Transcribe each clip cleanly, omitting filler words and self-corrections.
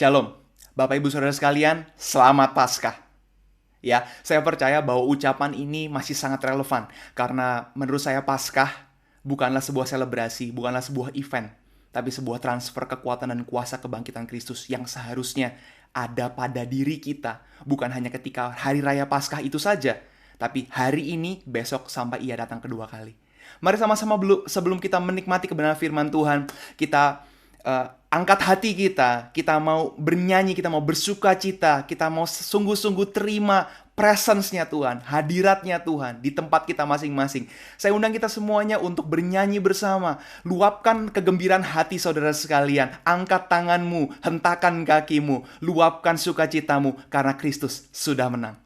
Shalom, Bapak Ibu Saudara sekalian, selamat Paskah. Ya, saya percaya bahwa ucapan ini masih sangat relevan karena menurut saya Paskah bukanlah sebuah selebrasi, bukanlah sebuah event, tapi sebuah transfer kekuatan dan kuasa kebangkitan Kristus yang seharusnya ada pada diri kita, bukan hanya ketika hari raya Paskah itu saja, tapi hari ini, besok, sampai Ia datang kedua kali. Mari sama-sama sebelum kita menikmati kebenaran firman Tuhan, kita angkat hati kita mau bernyanyi, kita mau bersuka cita, kita mau sungguh-sungguh terima presence-nya Tuhan, hadiratnya Tuhan di tempat kita masing-masing. Saya undang kita semuanya untuk bernyanyi bersama. Luapkan kegembiraan hati saudara sekalian. Angkat tanganmu, hentakan kakimu, luapkan sukacitamu karena Kristus sudah menang.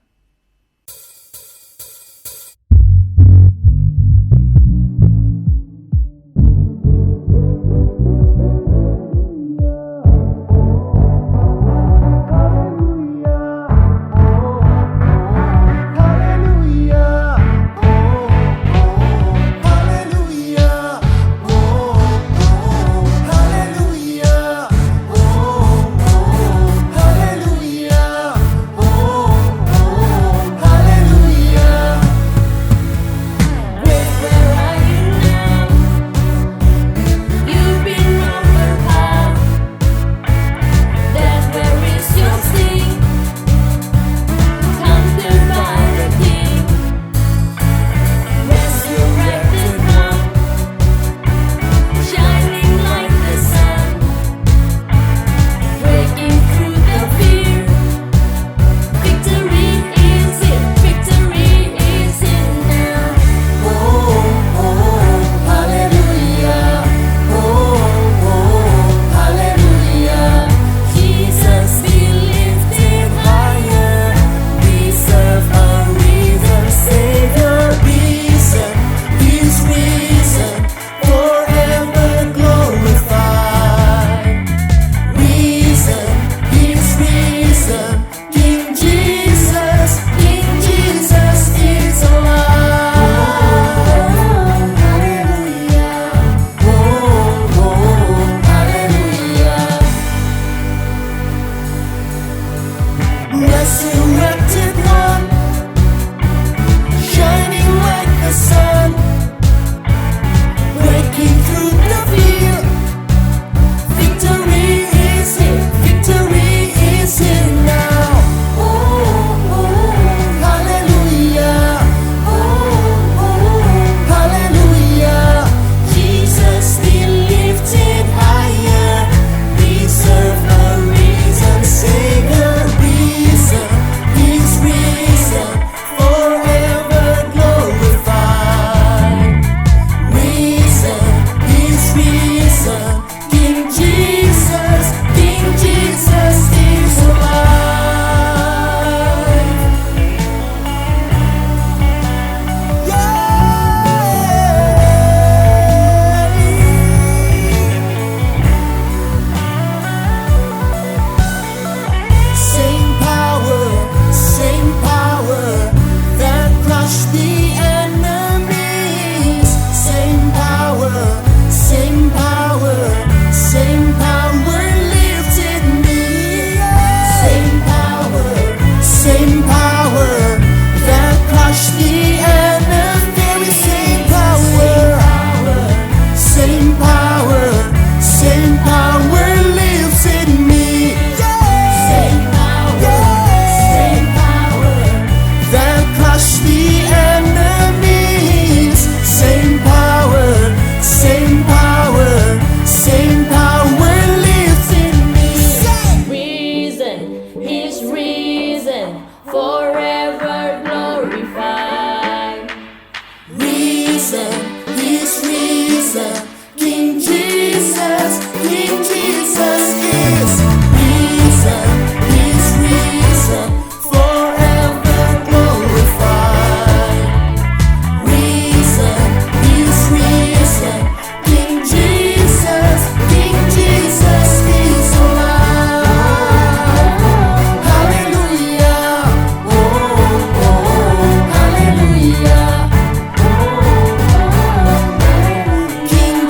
King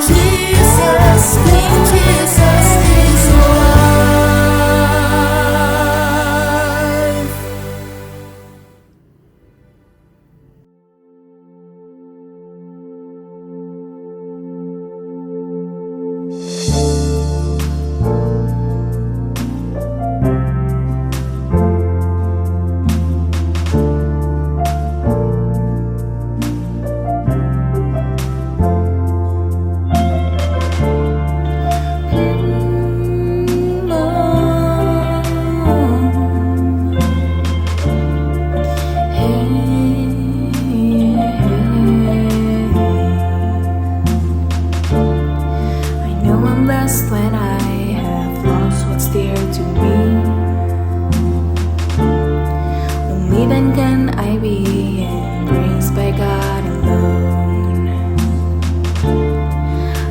can I be embraced by God alone?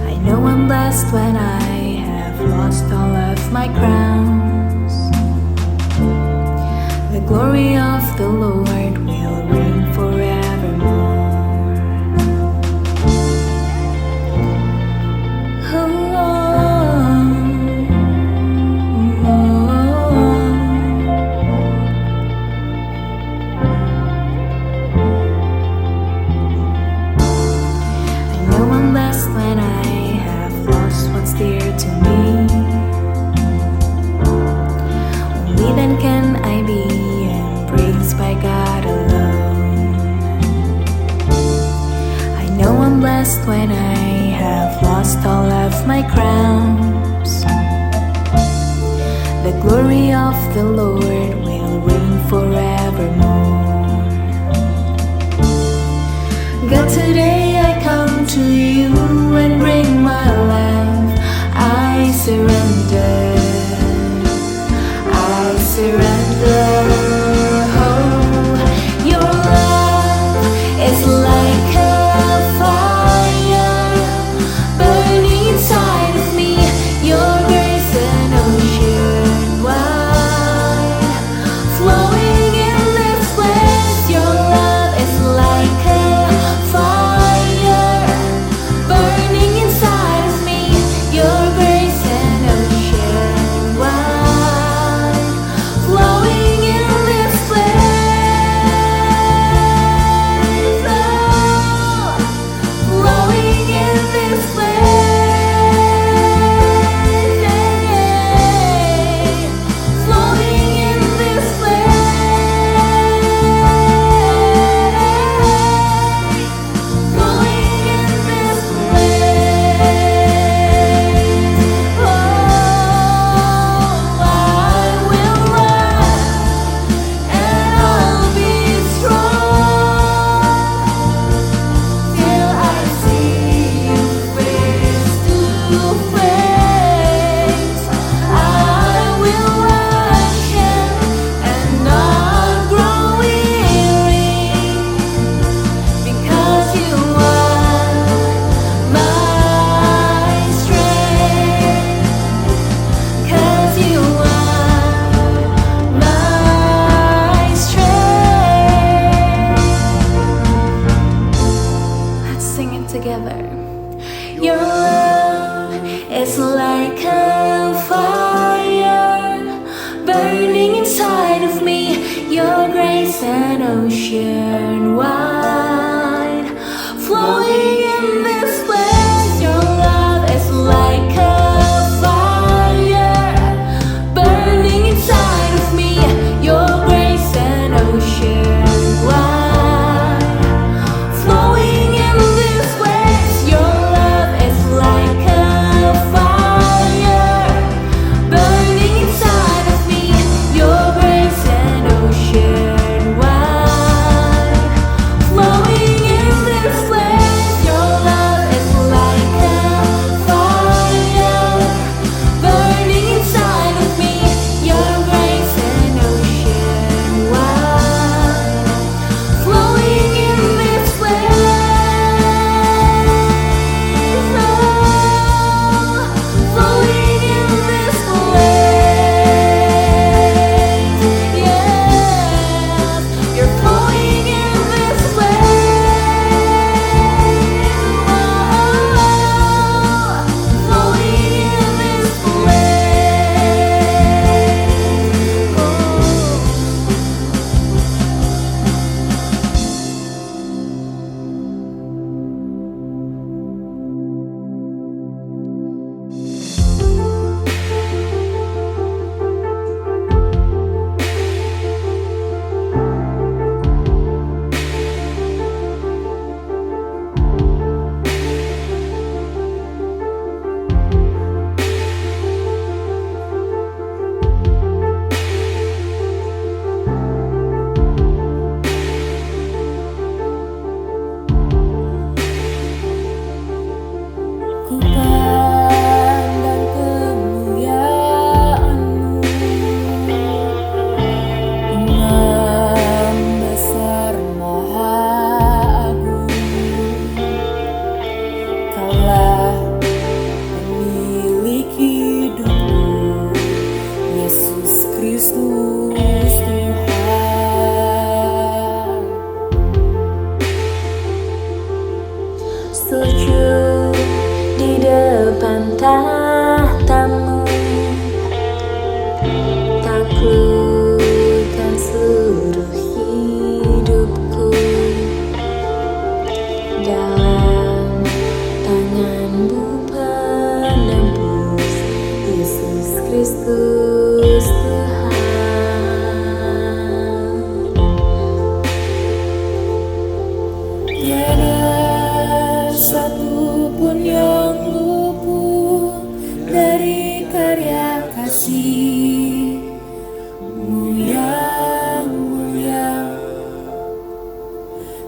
I know I'm blessed when I have lost all of my crowns. The glory of the Lord will reign forevermore. When I have lost what's dear to me, only then can I be embraced by God alone. I know I'm blessed when I have lost all of my crowns. The glory of the Lord will reign forevermore. God, today I come to you and bring my life. I surrender. I surrender. Oh, your love is like a fire burning inside of me. Your grace an ocean wide, flowing in this place. Your love is like a fire burning inside of me. Your grace an ocean wide, flowing in this place. Oh, flowing in this place. Flowing in this place. Flowing in this place. Oh, I will run and I'll be strong till I see you face to face. I will worship and not grow weary, because you are my strength. 'Cause you are my strength. Let's sing it together. Your love is like a fire burning inside of me. Your grace an ocean wide, flowing in this place. Your love is like a fire burning inside of me. Your grace an ocean wide, flowing in this place. Your love is like a fire burning inside of me. Your grace an ocean wide, flowing in this place. Your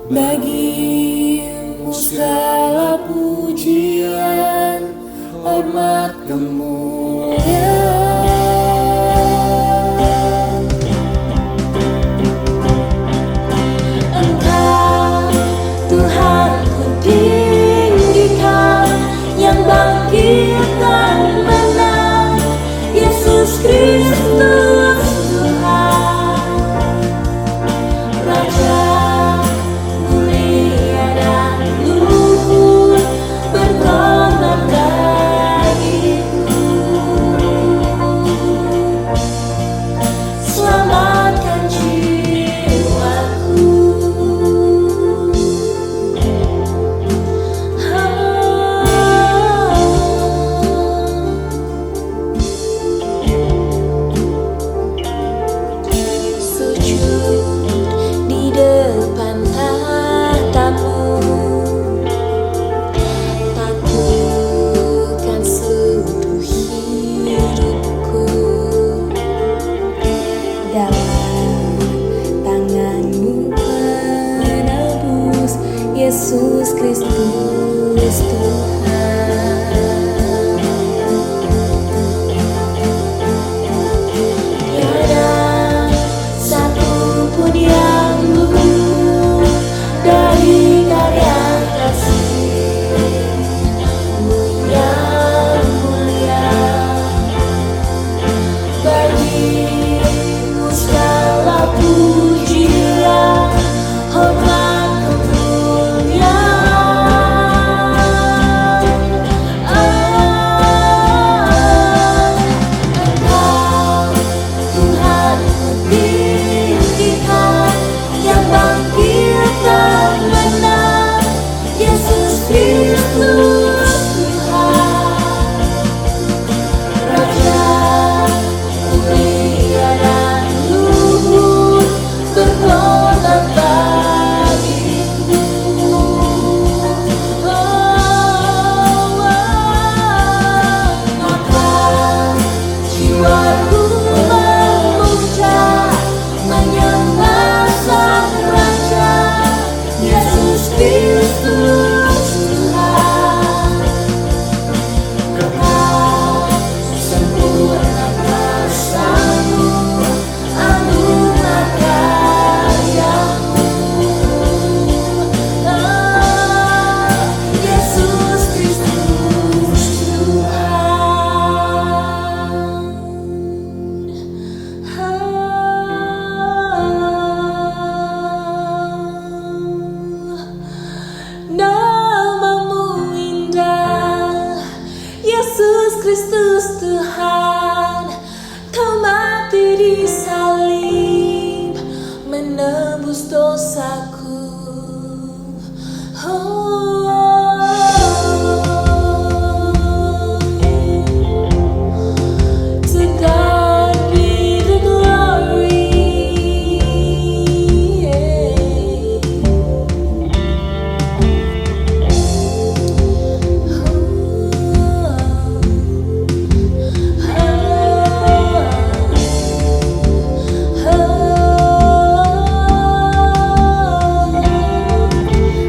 Bagimu segala pujian, hormat kemuliaan. Engkau Tuhan ku tinggikan, yang bangkit dan menang, Yesus Kristus Tuhan, Raja mulia dan luhur, berkenan bagiku. Selamatkan jiwaku. Sujud di depan tahtamu, takutkan seluruh hidupku. Dalam tanganmu penebus, Yesus Kristus Tuhan. Tiada satupun yang luput dari karya kasih-Mu yang mulia. Bagimu segala pujian, hormat kemuliaan. Engkau Tuhan ku tinggikan, yang bangkit dan menang, Yesus Kristus Tuhan, Raja mulia dan luhur, berkenan bagiku. Maka jiwaku memuja, menyembah Sang Raja, Yesus Kristus Tuhan. Engkau sempurna kuasa-Mu, anugerah karya-Mu. Yesus Kristus Tuhan. Namamu indah, Yesus Kristus Tuhan. Kau mati di salib, menebus dosaku. To God be the glory.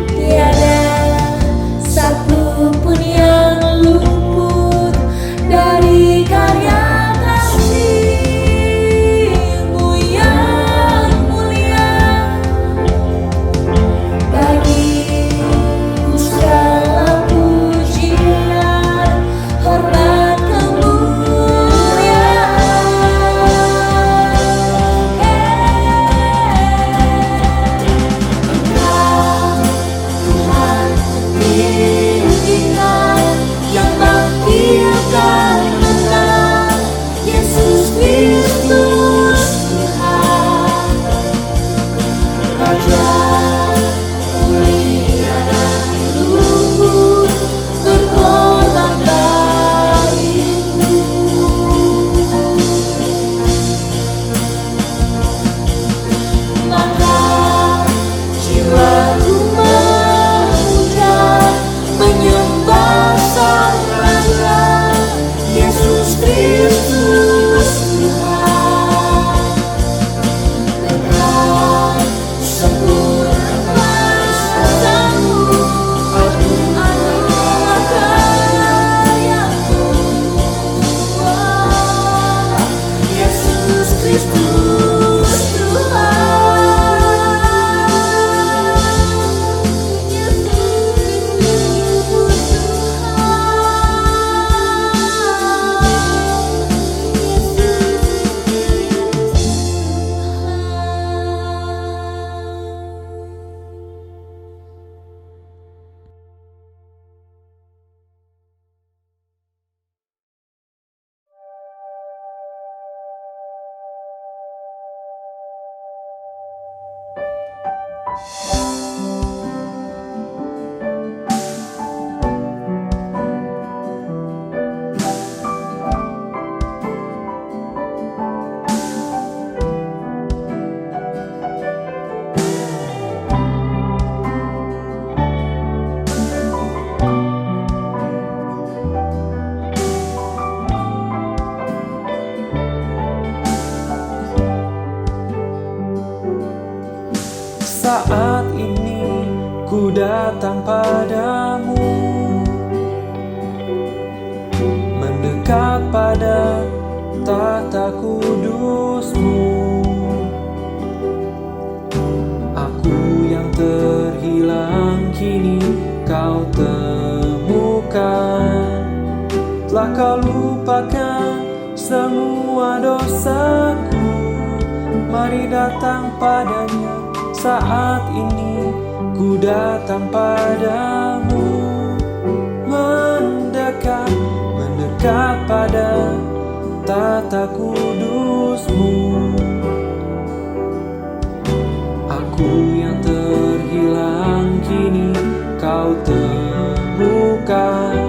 Tiada Saat ini ku datang padamu, mendekat pada tata kudus-Mu. Aku yang terhilang kini Kau temukan. Telah Kau lupakan semua dosaku. Mari datang padanya. Saat ini ku datang padamu, mendekat pada tata kudus-Mu. Aku yang terhilang kini Kau temukan.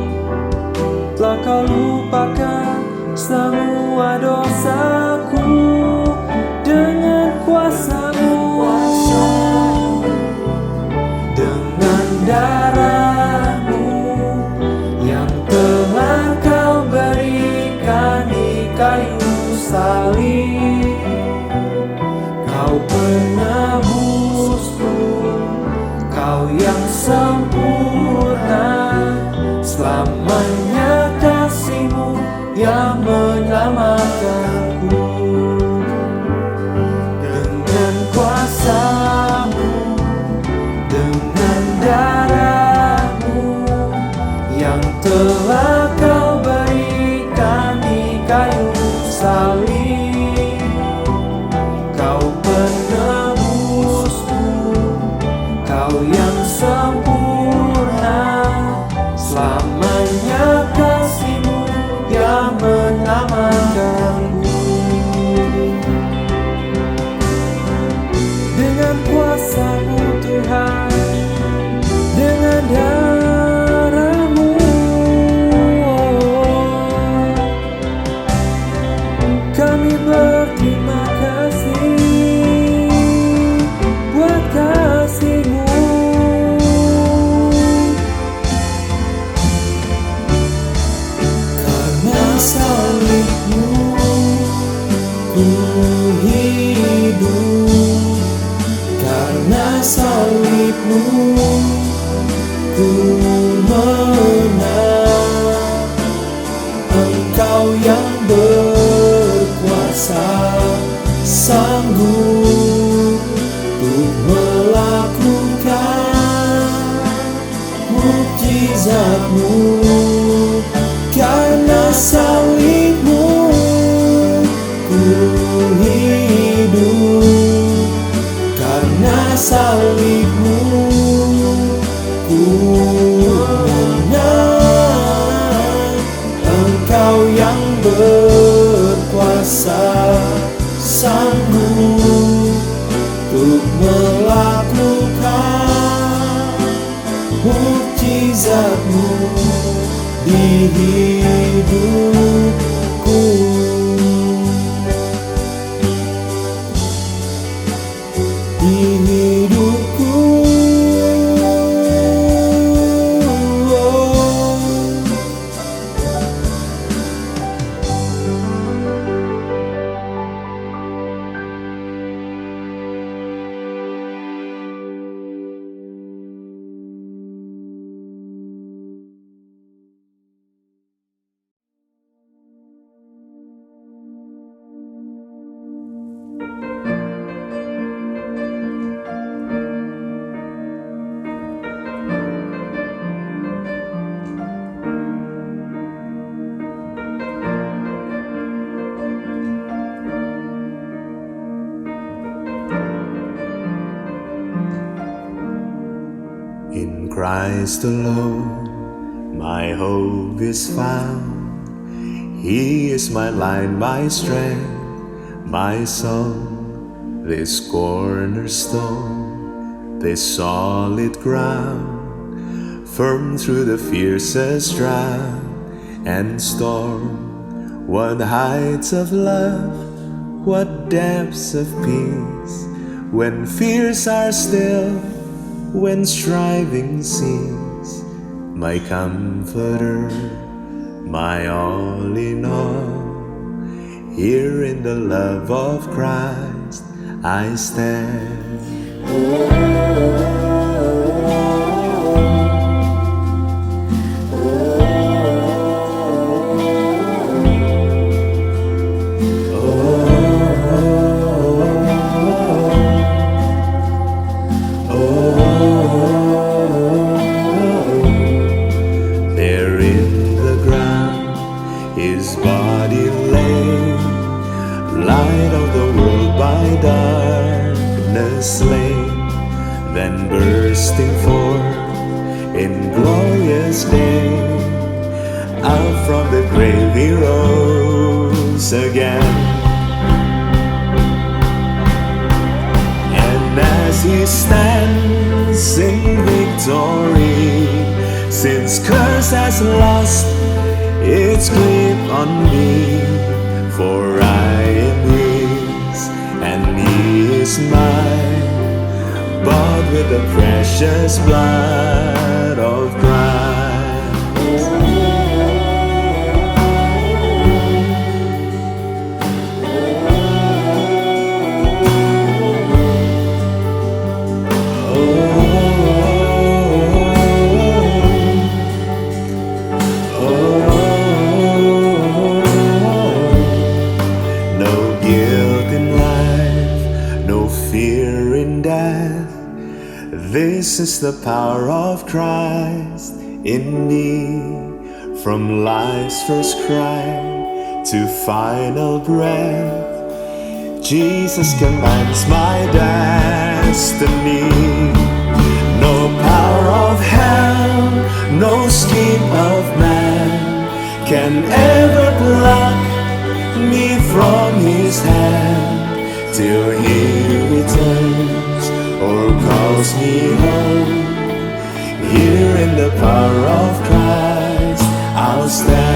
Telah Kau lupakan semua dosaku dengan kuasa-Mu. Dengan darah-Mu yang telah Kau berikan di kayu salib, Kau penebusku, Kau yang sempurna. Selamanya kasih-Mu yang menyelamatkanku. Dengan kuasa-Mu, dengan darah-Mu yang telah Kau berikan di kayu salib, Kau penebusku, Kau yang sempurna. Selamanya kasih-Mu yang menyelamatkanku. Dengan kuasa-Mu Tuhan, dengan darah-Mu, kami berterima kasih buat kasih-Mu. Karena salib-Mu ku hidup, karena salib-Mu ku menang. Engkau yang berkuasa, sanggup untuk melakukan mukjizat-Mu. Karena salib-Mu ku hidup, karena salib-Mu ku menang. Engkau yang berkuasa, sanggup untuk melakukan mukjizat-Mu di hidupku. Di hidupku. In Christ alone, my hope is found. He is my light, my strength, my song, this cornerstone. this solid ground, firm through the fiercest drought and storm. What heights of love, what depths of peace, when fears are still, when striving cease. My comforter, my all in all, here in the love of Christ I stand. There in the ground his body lay, light of the world by darkness slain, then bursting forth in glorious day, out from the grave he rose again. And as he stands in victory, sin's curse has lost its grip on me, for I am his and he is mine, bought with the precious blood of Christ. No guilt in life, no fear in death. This is the power of Christ in me. From life's first cry to final breath, Jesus commands my destiny. No power of hell, no scheme of man can ever pluck me from his hand, till he returns or calls me home. Here in the power of Christ I'll stand.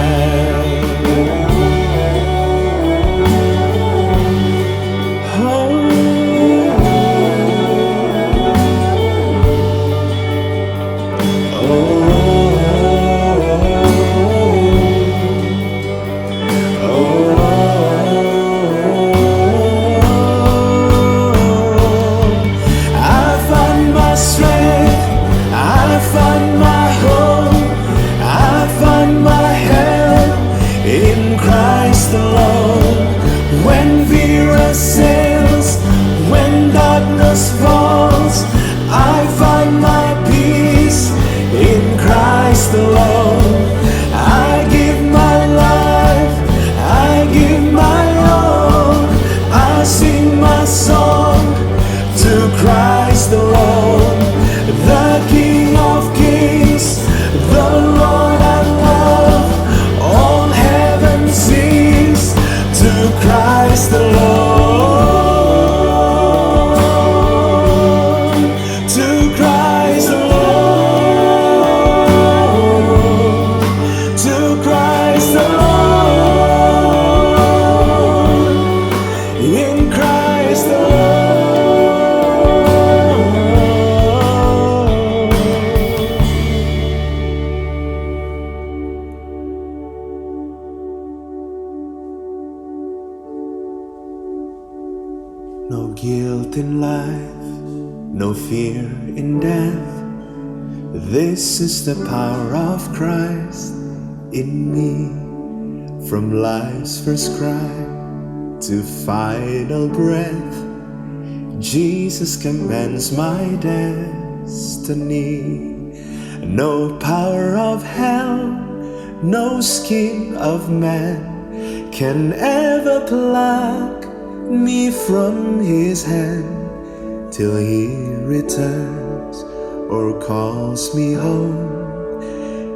When fear assails, when darkness falls, I find my peace in Christ alone. I give my life, I give my all, I sing my song to Christ alone. The King of Kings, the Lord I love, all heaven sings to Christ alone, to Christ alone, to Christ alone, in Christ alone. No guilt in life, no fear in death. This is the power of Christ in me. From life's first cry to final breath, Jesus commands my destiny. No power of hell, no scheme of man can ever pluck me from his hand, till he returns or calls me home.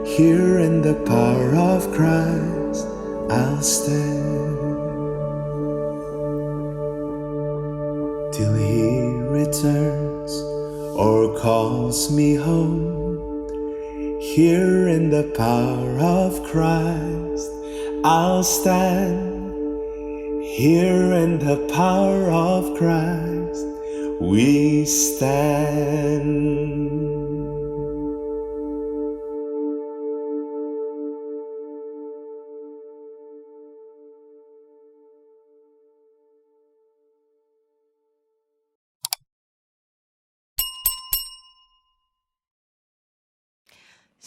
Here in the power of Christ I'll stand, till he returns or calls me home. Here in the power of Christ, I'll stand. Here in the power of Christ, we stand.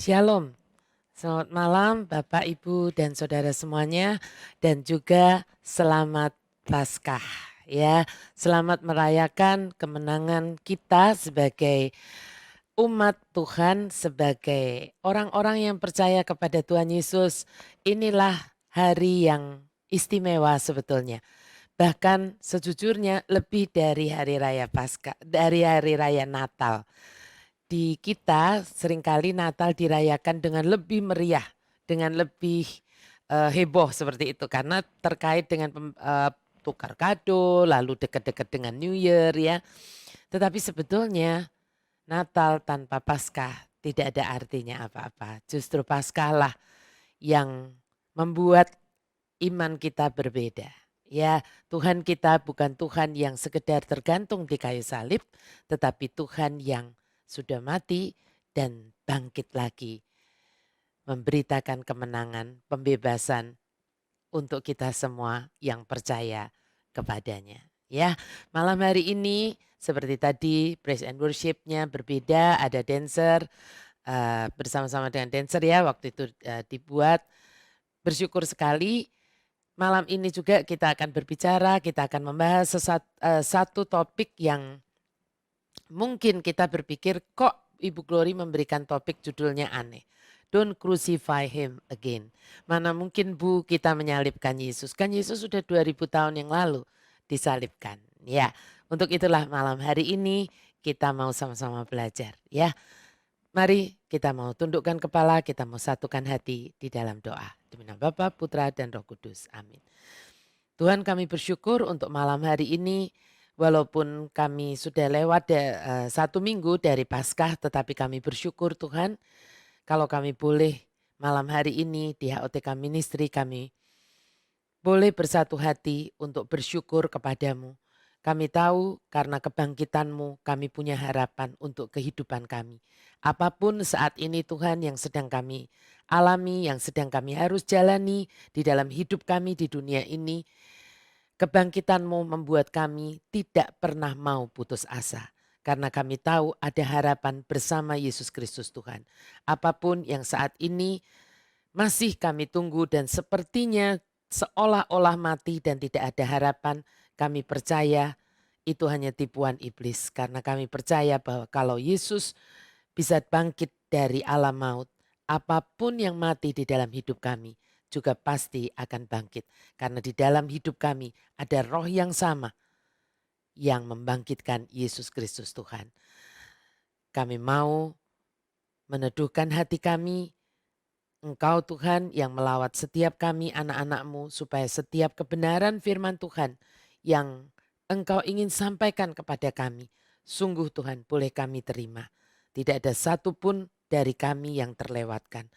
Shalom, selamat malam Bapak, Ibu, dan Saudara semuanya, dan juga selamat Paskah. Ya, selamat merayakan kemenangan kita sebagai umat Tuhan, sebagai orang-orang yang percaya kepada Tuhan Yesus. Inilah hari yang istimewa sebetulnya. Bahkan sejujurnya lebih dari hari raya Paskah, dari hari raya Natal. Di kita seringkali Natal dirayakan dengan lebih meriah, dengan lebih heboh seperti itu karena terkait dengan tukar kado, lalu dekat-dekat dengan New Year ya. Tetapi sebetulnya Natal tanpa Paskah tidak ada artinya apa-apa. Justru Paskah lah yang membuat iman kita berbeda. Ya, Tuhan kita bukan Tuhan yang sekedar tergantung di kayu salib, tetapi Tuhan yang sudah mati dan bangkit lagi. Memberitakan kemenangan, pembebasan untuk kita semua yang percaya kepadanya. Ya, malam hari ini seperti tadi praise and worship-nya berbeda, ada dancer bersama-sama dengan dancer ya waktu itu dibuat. Bersyukur sekali. Malam ini juga kita akan berbicara, kita akan membahas satu topik yang mungkin kita berpikir kok Ibu Glory memberikan topik judulnya aneh. Don't crucify him again. Mana mungkin Bu kita menyalibkan Yesus. Kan Yesus sudah 2000 tahun yang lalu disalibkan. Ya, untuk itulah malam hari ini kita mau sama-sama belajar ya. Mari kita mau tundukkan kepala, kita mau satukan hati di dalam doa. Demi nama Bapa, Putra, dan Roh Kudus. Amin. Tuhan, kami bersyukur untuk malam hari ini. Walaupun kami sudah lewat 1 minggu dari Paskah, tetapi kami bersyukur Tuhan kalau kami boleh malam hari ini di HOTK Ministry kami boleh bersatu hati untuk bersyukur kepadamu. Kami tahu karena kebangkitan-Mu kami punya harapan untuk kehidupan kami. Apapun saat ini Tuhan yang sedang kami alami, yang sedang kami harus jalani di dalam hidup kami di dunia ini, kebangkitan-Mu membuat kami tidak pernah mau putus asa. Karena kami tahu ada harapan bersama Yesus Kristus Tuhan. Apapun yang saat ini masih kami tunggu dan sepertinya seolah-olah mati dan tidak ada harapan, kami percaya itu hanya tipuan iblis. Karena kami percaya bahwa kalau Yesus bisa bangkit dari alam maut, apapun yang mati di dalam hidup kami juga pasti akan bangkit. Karena di dalam hidup kami ada roh yang sama yang membangkitkan Yesus Kristus Tuhan. Kami mau meneduhkan hati kami, Engkau Tuhan yang melawat setiap kami anak-anak-Mu supaya setiap kebenaran firman Tuhan yang Engkau ingin sampaikan kepada kami, sungguh Tuhan boleh kami terima. Tidak ada satupun dari kami yang terlewatkan.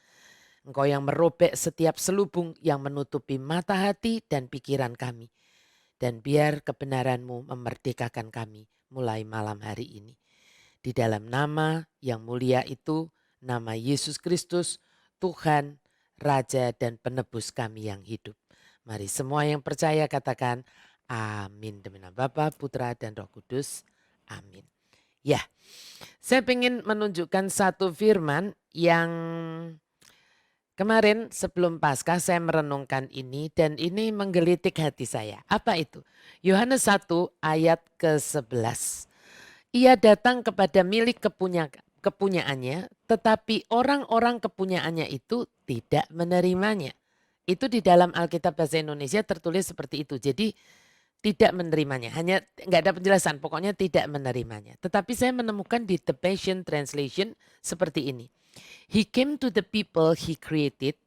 Engkau yang merobek setiap selubung yang menutupi mata hati dan pikiran kami. Dan biar kebenaran-Mu memerdekakan kami mulai malam hari ini. Di dalam nama yang mulia itu, nama Yesus Kristus, Tuhan, Raja dan Penebus kami yang hidup. Mari semua yang percaya katakan amin. Demi nama Bapa, Putra dan Roh Kudus. Amin. Ya, saya ingin menunjukkan satu firman yang kemarin sebelum Paskah saya merenungkan ini dan ini menggelitik hati saya. Apa itu? Yohanes 1 ayat ke-11. Ia datang kepada milik kepunyaannya, tetapi orang-orang kepunyaannya itu tidak menerimanya. Itu di dalam Alkitab Bahasa Indonesia tertulis seperti itu. Jadi tidak menerimanya, hanya nggak ada penjelasan, pokoknya tidak menerimanya. Tetapi saya menemukan di The Passion Translation seperti ini. He came to the people he created,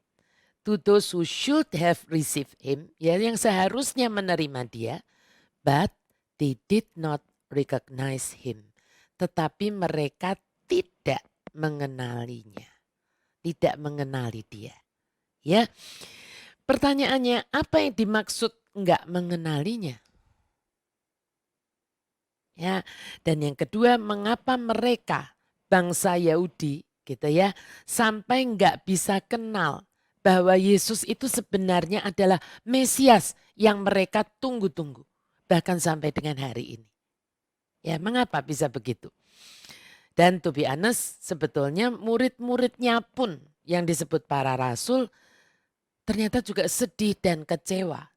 to those who should have received him, ya yang seharusnya menerima dia, but they did not recognize him. tetapi mereka tidak mengenalinya. Tidak mengenali dia. Ya. Pertanyaannya, apa yang dimaksud enggak mengenalinya? Ya, dan yang kedua, mengapa mereka bangsa Yahudi gitu ya sampai enggak bisa kenal bahwa Yesus itu sebenarnya adalah Mesias yang mereka tunggu-tunggu bahkan sampai dengan hari ini. Ya, mengapa bisa begitu? Dan to be honest, sebetulnya murid-muridnya pun yang disebut para rasul ternyata juga sedih dan kecewa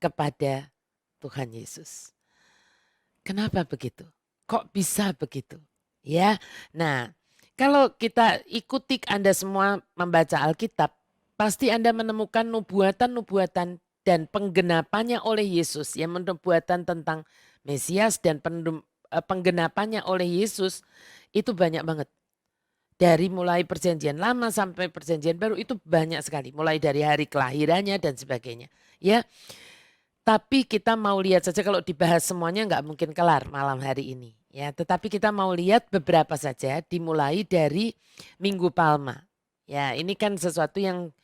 kepada Tuhan Yesus. Kenapa begitu? Kok bisa begitu? Ya, nah kalau kita ikuti Anda semua membaca Alkitab, pasti Anda menemukan nubuatan-nubuatan dan penggenapannya oleh Yesus. Yang nubuatan tentang Mesias dan penggenapannya oleh Yesus itu banyak banget. Dari mulai perjanjian lama sampai perjanjian baru itu banyak sekali. Mulai dari hari kelahirannya dan sebagainya. Ya. Tapi kita mau lihat saja, kalau dibahas semuanya nggak mungkin kelar malam hari ini. Ya, tetapi kita mau lihat beberapa saja, dimulai dari Minggu Palma. Ya, ini kan sesuatu yang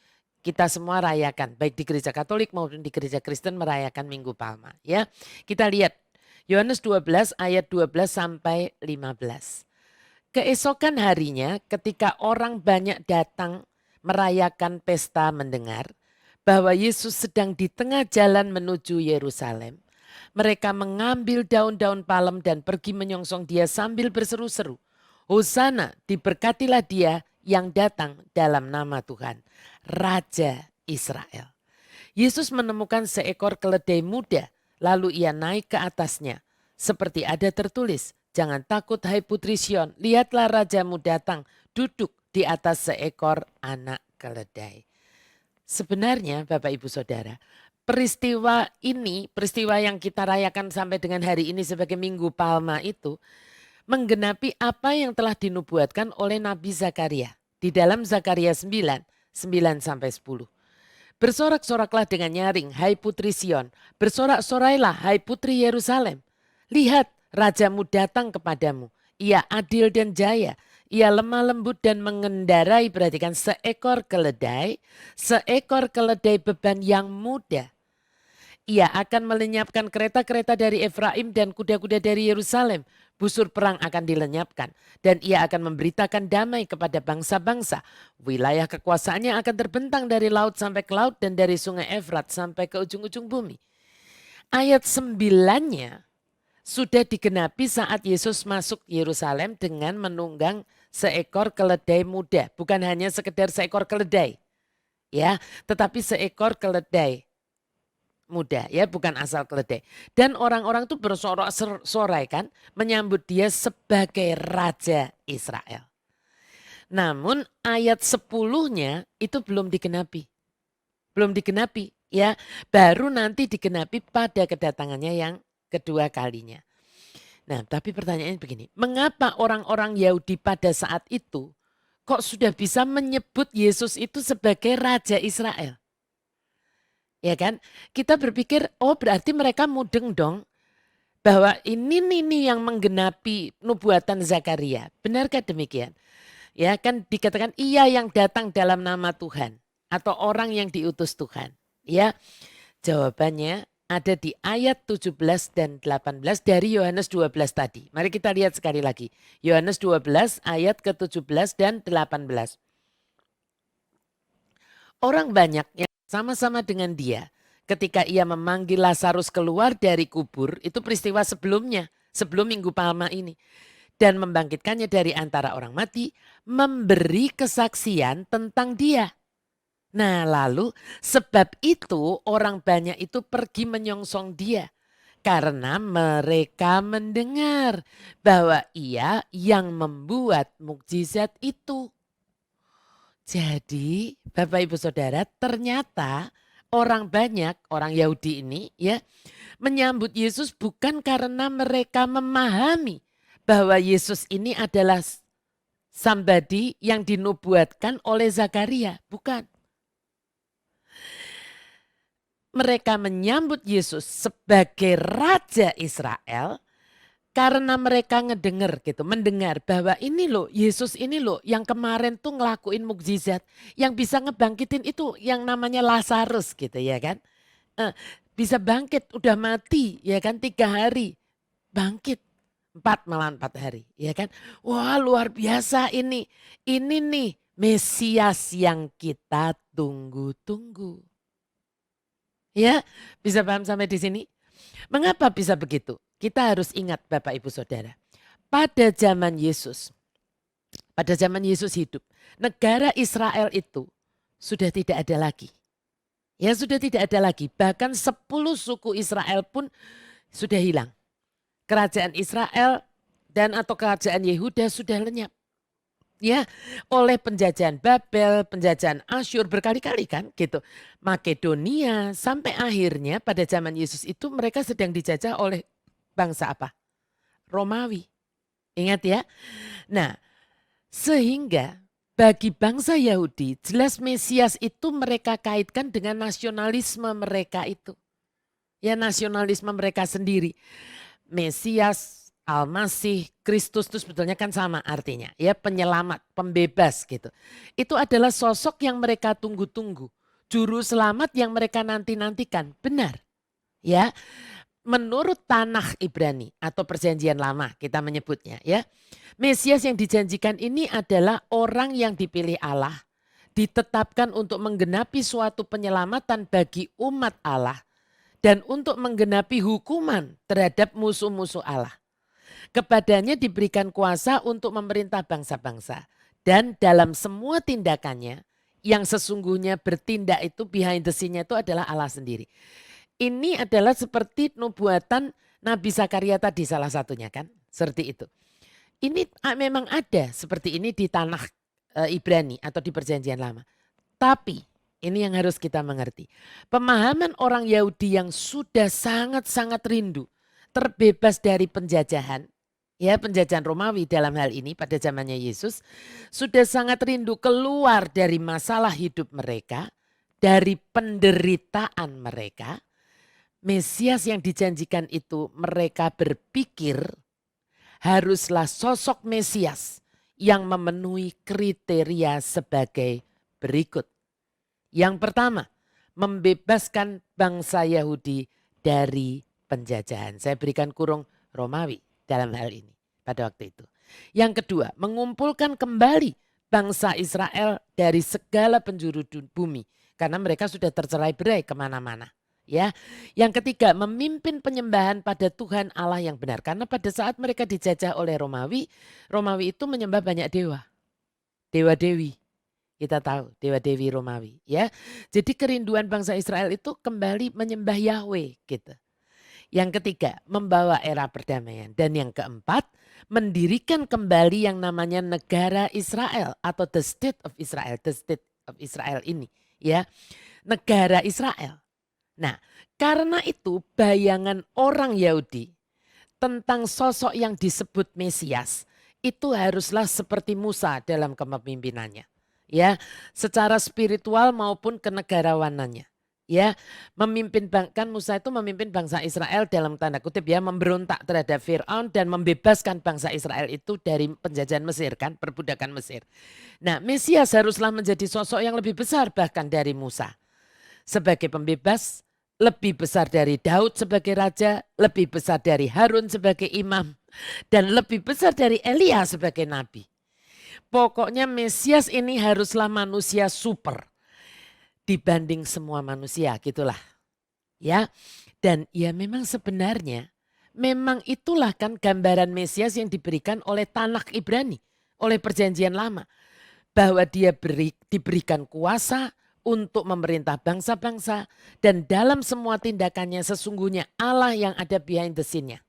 kita semua rayakan, baik di gereja Katolik maupun di gereja Kristen merayakan Minggu Palma. Ya, kita lihat Yohanes 12 ayat 12 sampai 15. Keesokan harinya ketika orang banyak datang merayakan pesta mendengar bahwa Yesus sedang di tengah jalan menuju Yerusalem, mereka mengambil daun-daun palem dan pergi menyongsong dia sambil berseru-seru, Hosana, diberkatilah dia yang datang dalam nama Tuhan, Raja Israel. Yesus menemukan seekor keledai muda, lalu ia naik ke atasnya. Seperti ada tertulis, jangan takut hai putri Sion, lihatlah rajamu datang, duduk di atas seekor anak keledai. Sebenarnya Bapak Ibu Saudara, peristiwa ini, peristiwa yang kita rayakan sampai dengan hari ini sebagai Minggu Palma itu menggenapi apa yang telah dinubuatkan oleh Nabi Zakaria di dalam Zakaria 9 sampai 10. Bersorak-soraklah dengan nyaring, hai putri Sion, bersorak-sorailah hai putri Yerusalem. Lihat, rajamu datang kepadamu, ia adil dan jaya. Ia lemah lembut dan mengendarai, perhatikan, seekor keledai beban yang muda. Ia akan melenyapkan kereta-kereta dari Efraim dan kuda-kuda dari Yerusalem. Busur perang akan dilenyapkan dan ia akan memberitakan damai kepada bangsa-bangsa. Wilayah kekuasaannya akan terbentang dari laut sampai ke laut dan dari sungai Efrat sampai ke ujung-ujung bumi. Ayat 9-nya sudah digenapi saat Yesus masuk Yerusalem dengan menunggang seekor keledai muda. Bukan hanya sekedar seekor keledai, ya, tetapi seekor keledai muda, ya, bukan asal keledai. Dan orang-orang itu bersorak-sorai kan, menyambut dia sebagai Raja Israel. Namun ayat 10-nya itu belum digenapi. Belum digenapi, ya. Baru nanti digenapi pada kedatangannya yang kedua kalinya. Nah, tapi pertanyaannya begini, mengapa orang-orang Yahudi pada saat itu kok sudah bisa menyebut Yesus itu sebagai Raja Israel? Ya kan? Kita berpikir, oh berarti mereka mudeng dong bahwa ini yang menggenapi nubuatan Zakaria. Benarkah demikian? Ya kan dikatakan ia yang datang dalam nama Tuhan atau orang yang diutus Tuhan. Ya, jawabannya ada di ayat 17 dan 18 dari Yohanes 12 tadi. Mari kita lihat sekali lagi. Yohanes 12 ayat ke-17 dan 18. Orang banyak yang sama-sama dengan dia ketika ia memanggil Lazarus keluar dari kubur, itu peristiwa sebelumnya, sebelum Minggu Palma ini. Dan membangkitkannya dari antara orang mati, memberi kesaksian tentang dia. Nah lalu sebab itu orang banyak itu pergi menyongsong dia. Karena mereka mendengar bahwa ia yang membuat mukjizat itu. Jadi Bapak Ibu Saudara, ternyata orang banyak, orang Yahudi ini ya, menyambut Yesus bukan karena mereka memahami bahwa Yesus ini adalah somebody yang dinubuatkan oleh Zakaria, bukan. Mereka menyambut Yesus sebagai Raja Israel Karena mereka mendengar bahwa ini loh, Yesus ini loh yang kemarin tuh ngelakuin mukjizat, yang bisa ngebangkitin itu yang namanya Lazarus gitu ya kan. Bisa bangkit, udah mati ya kan 3 hari, bangkit 4 hari ya kan. Wah luar biasa ini nih Mesias yang kita tunggu-tunggu. Ya, bisa paham sampai di sini? Mengapa bisa begitu? Kita harus ingat Bapak Ibu Saudara. Pada zaman Yesus hidup, negara Israel itu sudah tidak ada lagi. Ya sudah tidak ada lagi. Bahkan 10 suku Israel pun sudah hilang. Kerajaan Israel dan atau kerajaan Yehuda sudah lenyap. Ya, oleh penjajahan Babel, penjajahan Asyur berkali-kali kan gitu. Makedonia sampai akhirnya pada zaman Yesus itu mereka sedang dijajah oleh bangsa apa? Romawi. Ingat ya. Nah, sehingga bagi bangsa Yahudi jelas Mesias itu mereka kaitkan dengan nasionalisme mereka itu. Ya nasionalisme mereka sendiri. Mesias, Al-Masih, Kristus itu sebetulnya kan sama artinya. Ya penyelamat, pembebas gitu. Itu adalah sosok yang mereka tunggu-tunggu. Juru selamat yang mereka nanti-nantikan. Benar. Ya. Menurut Tanakh Ibrani atau perjanjian lama kita menyebutnya ya. Mesias yang dijanjikan ini adalah orang yang dipilih Allah. Ditetapkan untuk menggenapi suatu penyelamatan bagi umat Allah. Dan untuk menggenapi hukuman terhadap musuh-musuh Allah. Kepadanya diberikan kuasa untuk memerintah bangsa-bangsa. Dan dalam semua tindakannya yang sesungguhnya bertindak itu behind the scene-nya itu adalah Allah sendiri. Ini adalah seperti nubuatan Nabi Zakaria tadi salah satunya kan. Seperti itu. Ini memang ada seperti ini di Tanakh Ibrani atau di perjanjian lama. Tapi ini yang harus kita mengerti. Pemahaman orang Yahudi yang sudah sangat-sangat rindu terbebas dari penjajahan. Ya penjajahan Romawi dalam hal ini pada zamannya Yesus. Sudah sangat rindu keluar dari masalah hidup mereka. Dari penderitaan mereka. Mesias yang dijanjikan itu mereka berpikir haruslah sosok Mesias yang memenuhi kriteria sebagai berikut. Yang pertama, membebaskan bangsa Yahudi dari penjajahan. Saya berikan kurung Romawi dalam hal ini pada waktu itu. Yang kedua, mengumpulkan kembali bangsa Israel dari segala penjuru bumi. Karena mereka sudah tercerai-berai kemana-mana. Ya, yang ketiga memimpin penyembahan pada Tuhan Allah yang benar. Karena pada saat mereka dijajah oleh Romawi, Romawi itu menyembah banyak dewa, dewa-dewi. Kita tahu dewa-dewi Romawi. Ya, jadi kerinduan bangsa Israel itu kembali menyembah Yahweh, gitu. Yang ketiga membawa era perdamaian dan yang keempat mendirikan kembali yang namanya negara Israel atau the state of Israel, ini, ya, negara Israel. Nah, karena itu bayangan orang Yahudi tentang sosok yang disebut Mesias itu haruslah seperti Musa dalam kepemimpinannya. Ya, secara spiritual maupun kenegarawanannya. Ya, kan Musa itu memimpin bangsa Israel dalam tanda kutip ya memberontak terhadap Firaun dan membebaskan bangsa Israel itu dari penjajahan Mesir kan, perbudakan Mesir. Nah, Mesias haruslah menjadi sosok yang lebih besar bahkan dari Musa. Sebagai pembebas, lebih besar dari Daud sebagai raja, lebih besar dari Harun sebagai imam, dan lebih besar dari Elia sebagai nabi. Pokoknya Mesias ini haruslah manusia super dibanding semua manusia, gitulah. Ya, dan ya memang sebenarnya, memang itulah kan gambaran Mesias yang diberikan oleh Tanakh Ibrani, oleh perjanjian lama. Bahwa dia diberikan kuasa untuk memerintah bangsa-bangsa dan dalam semua tindakannya sesungguhnya Allah yang ada behind the scene-nya.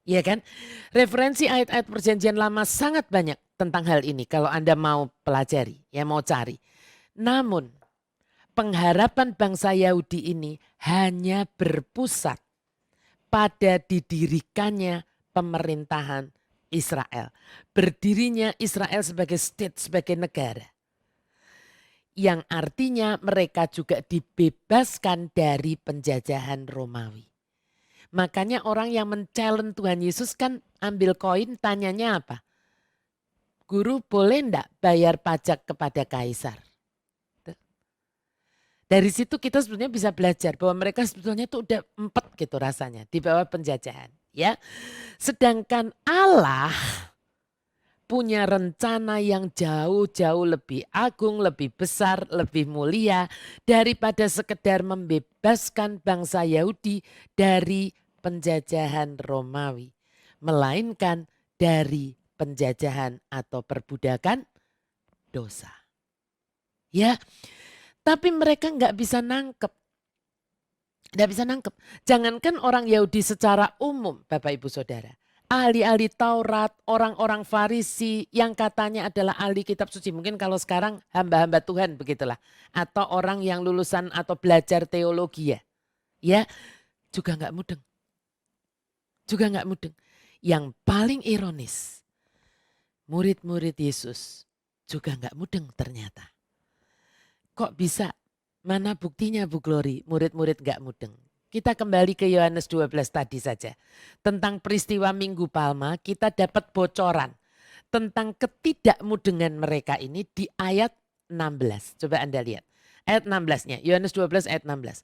Ya kan? Referensi ayat-ayat perjanjian lama sangat banyak tentang hal ini kalau Anda mau pelajari, ya mau cari. Namun pengharapan bangsa Yahudi ini hanya berpusat pada didirikannya pemerintahan Israel. Berdirinya Israel sebagai state, sebagai negara. Yang artinya mereka juga dibebaskan dari penjajahan Romawi. Makanya orang yang men-challenge Tuhan Yesus kan ambil koin, tanyanya apa? Guru, boleh enggak bayar pajak kepada kaisar? Dari situ kita sebetulnya bisa belajar bahwa mereka sebetulnya itu udah empet gitu rasanya di bawah penjajahan, ya. Sedangkan Allah punya rencana yang jauh-jauh lebih agung, lebih besar, lebih mulia daripada sekedar membebaskan bangsa Yahudi dari penjajahan Romawi, melainkan dari penjajahan atau perbudakan dosa. Ya, tapi mereka nggak bisa nangkep. Nggak bisa nangkep. Jangankan orang Yahudi secara umum, Bapak Ibu Saudara. Ahli-ahli Taurat, orang-orang Farisi yang katanya adalah ahli kitab suci. Mungkin kalau sekarang hamba-hamba Tuhan begitulah. Atau orang yang lulusan atau belajar teologi ya. Ya, juga nggak mudeng. Juga nggak mudeng. Yang paling ironis, murid-murid Yesus juga nggak mudeng ternyata. Kok bisa? Mana buktinya Bu Glory? Murid-murid nggak mudeng. Kita kembali ke Yohanes 12 tadi saja. Tentang peristiwa Minggu Palma kita dapat bocoran. Tentang ketidakmudengan mereka ini di ayat 16. Coba Anda lihat. Ayat 16-nya. Yohanes 12 ayat 16.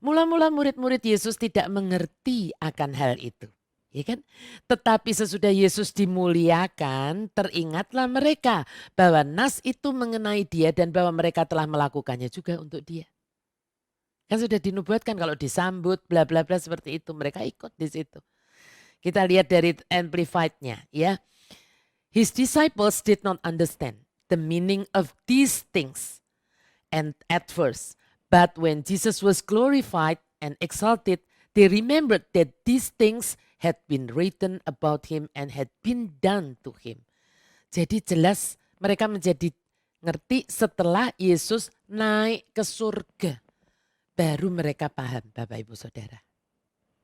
Mula-mula murid-murid Yesus tidak mengerti akan hal itu. Ya kan? Tetapi sesudah Yesus dimuliakan, teringatlah mereka bahwa nas itu mengenai dia dan bahwa mereka telah melakukannya juga untuk dia. Kan sudah dinubuatkan kalau disambut bla bla bla seperti itu, mereka ikut di situ. Kita lihat dari Amplified-nya ya. His disciples did not understand the meaning of these things and at first, but when Jesus was glorified and exalted, they remembered that these things had been written about him and had been done to him. Jadi jelas mereka menjadi ngerti setelah Yesus naik ke surga. Baru mereka paham Bapak Ibu Saudara.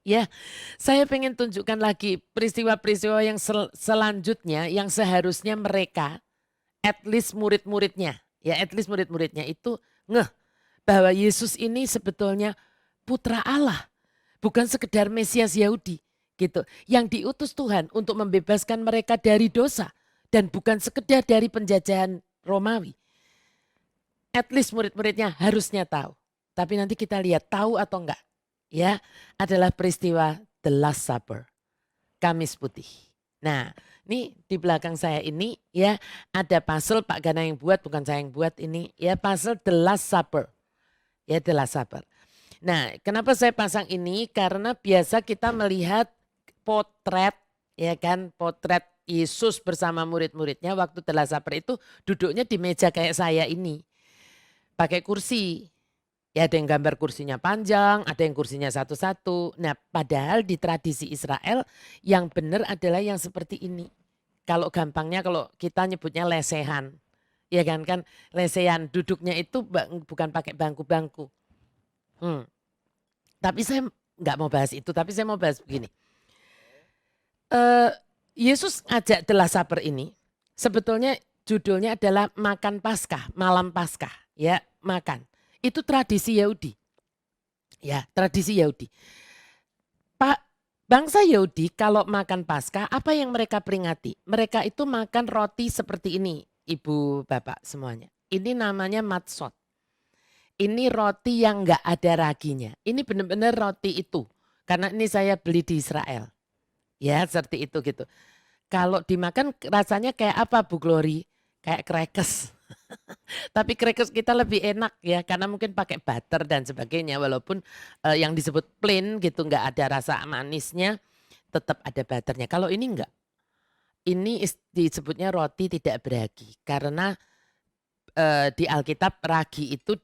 Ya, saya pengen tunjukkan lagi peristiwa-peristiwa yang selanjutnya yang seharusnya mereka, at least murid-muridnya, ya at least murid-muridnya itu ngeh bahwa Yesus ini sebetulnya putra Allah. Bukan sekedar Mesias Yahudi gitu. Yang diutus Tuhan untuk membebaskan mereka dari dosa. Dan bukan sekedar dari penjajahan Romawi. At least murid-muridnya harusnya tahu. Tapi nanti kita lihat tahu atau enggak. Ya, adalah peristiwa The Last Supper. Kamis Putih. Nah, ini di belakang saya ini ya ada puzzle Pak Gana yang buat, bukan saya yang buat ini. Ya puzzle The Last Supper. Ya The Last Supper. Nah, kenapa saya pasang ini? Karena biasa kita melihat potret, ya kan, potret Yesus bersama murid-muridnya waktu The Last Supper itu duduknya di meja kayak saya ini. Pakai kursi. Ya ada yang gambar kursinya panjang, ada yang kursinya satu-satu. Nah padahal di tradisi Israel yang benar adalah yang seperti ini. Kalau gampangnya kalau kita nyebutnya lesehan. Ya kan lesehan duduknya itu bukan pakai bangku-bangku. Tapi saya nggak mau bahas itu, tapi saya mau bahas begini. Yesus ajak The Last Supper ini sebetulnya judulnya adalah makan Paskah, malam Paskah, ya makan. Itu tradisi Yahudi. Ya, tradisi Yahudi. Bangsa Yahudi kalau makan Paskah apa yang mereka peringati? Mereka itu makan roti seperti ini, Ibu Bapak semuanya. Ini namanya matzot. Ini roti yang enggak ada raginya. Ini benar-benar roti itu. Karena ini saya beli di Israel. Ya, seperti itu gitu. Kalau dimakan rasanya kayak apa Bu Glory? Kayak crackers. Tapi crackers kita lebih enak ya karena mungkin pakai butter dan sebagainya walaupun yang disebut plain gitu nggak ada rasa manisnya tetap ada butternya. Kalau ini enggak. Ini disebutnya roti tidak beragi karena di Alkitab ragi itu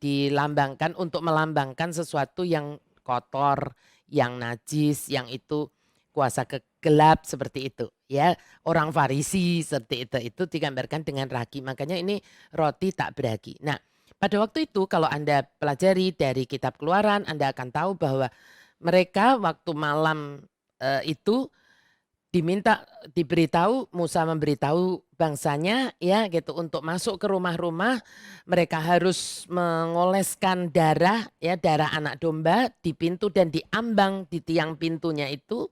dilambangkan untuk melambangkan sesuatu yang kotor, yang najis, yang itu kuasa gelap seperti itu ya. Orang Farisi seperti itu digambarkan dengan ragi. Makanya ini roti tak beragi. Nah, pada waktu itu kalau Anda pelajari dari kitab Keluaran Anda akan tahu bahwa mereka waktu malam itu diberitahu, Musa memberitahu bangsanya ya gitu untuk masuk ke rumah-rumah, mereka harus mengoleskan darah ya, darah anak domba di pintu dan di ambang di tiang pintunya itu,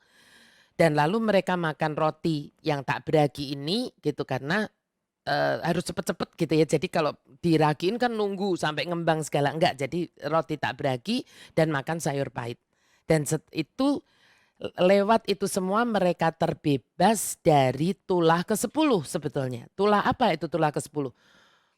dan lalu mereka makan roti yang tak beragi ini gitu karena harus cepet-cepet gitu ya. Jadi kalau diragiin kan nunggu sampai ngembang segala, enggak, jadi roti tak beragi dan makan sayur pahit. Dan itu lewat itu semua mereka terbebas dari tulah ke-10 sebetulnya. Tulah apa itu tulah ke-10?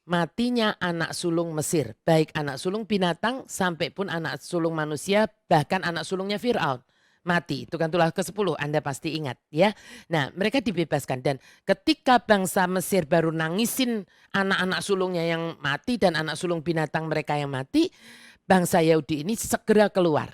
Matinya anak sulung Mesir. Baik anak sulung binatang sampai pun anak sulung manusia, bahkan anak sulungnya Fir'aun. Mati, itu kan tulah ke-10, Anda pasti ingat ya. Nah mereka dibebaskan dan ketika bangsa Mesir baru nangisin anak-anak sulungnya yang mati dan anak sulung binatang mereka yang mati, bangsa Yahudi ini segera keluar.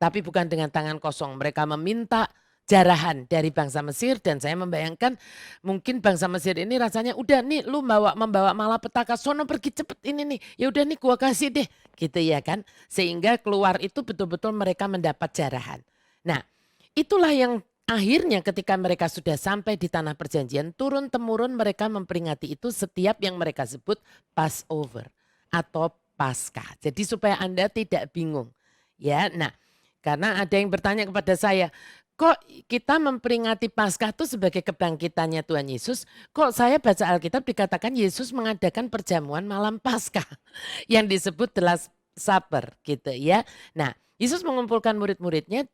Tapi bukan dengan tangan kosong. Mereka meminta jarahan dari bangsa Mesir dan saya membayangkan mungkin bangsa Mesir ini rasanya udah nih lu membawa malapetaka, sono pergi cepet ini nih. Ya udah nih gua kasih deh. Gitu ya kan. Sehingga keluar itu betul-betul mereka mendapat jarahan. Nah, itulah yang akhirnya ketika mereka sudah sampai di tanah perjanjian, turun-temurun mereka memperingati itu setiap yang mereka sebut Passover atau Paskah. Jadi supaya Anda tidak bingung. Ya, nah karena ada yang bertanya kepada saya, kok kita memperingati Paskah itu sebagai kebangkitannya Tuhan Yesus, kok saya baca Alkitab dikatakan Yesus mengadakan perjamuan malam Paskah yang disebut the Last Supper gitu ya. Nah Yesus mengumpulkan murid-muridnya,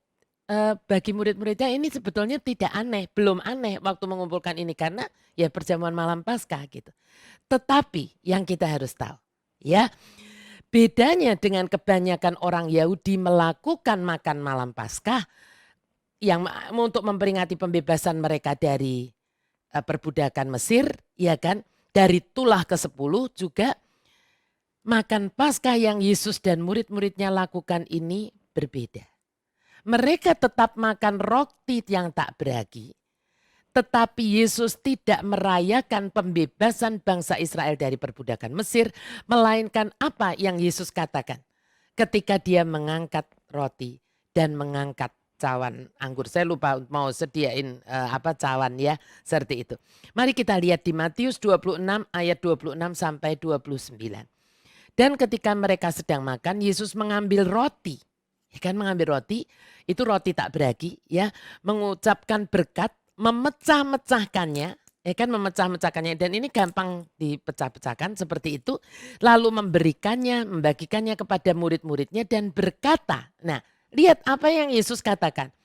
bagi murid-muridnya ini sebetulnya tidak aneh, belum aneh waktu mengumpulkan ini karena ya perjamuan malam Paskah gitu. Tetapi yang kita harus tahu ya, bedanya dengan kebanyakan orang Yahudi melakukan makan malam Paskah yang untuk memperingati pembebasan mereka dari perbudakan Mesir, ya kan? Dari tulah ke-10 juga makan Paskah yang Yesus dan murid-muridnya lakukan ini berbeda. Mereka tetap makan roti yang tak beragi, tetapi Yesus tidak merayakan pembebasan bangsa Israel dari perbudakan Mesir, melainkan apa yang Yesus katakan ketika dia mengangkat roti dan mengangkat cawan anggur. Saya lupa mau sediain cawan ya, seperti itu. Mari kita lihat di Matius 26 ayat 26 sampai 29. Dan ketika mereka sedang makan, Yesus mengambil roti. Ya kan, mengambil roti, itu roti tak beragi ya, mengucapkan berkat, memecah-mecahkannya, ya kan, memecah-mecahkannya, dan ini gampang dipecah-pecahkan seperti itu, lalu memberikannya, membagikannya kepada murid-muridnya dan berkata, nah lihat apa yang Yesus katakan,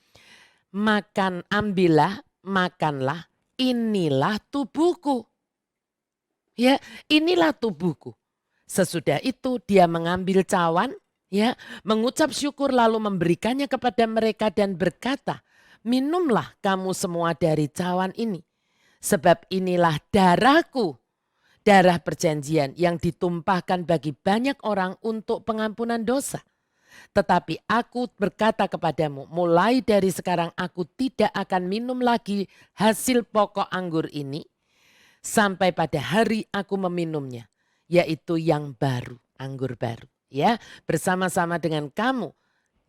ambillah, makanlah, inilah tubuhku. Ya, inilah tubuhku. Sesudah itu dia mengambil cawan, ya, mengucap syukur lalu memberikannya kepada mereka dan berkata, minumlah kamu semua dari cawan ini, sebab inilah darahku, darah perjanjian yang ditumpahkan bagi banyak orang untuk pengampunan dosa. Tetapi aku berkata kepadamu, mulai dari sekarang aku tidak akan minum lagi hasil pokok anggur ini, sampai pada hari aku meminumnya, yaitu yang baru, anggur baru, ya, bersama-sama dengan kamu.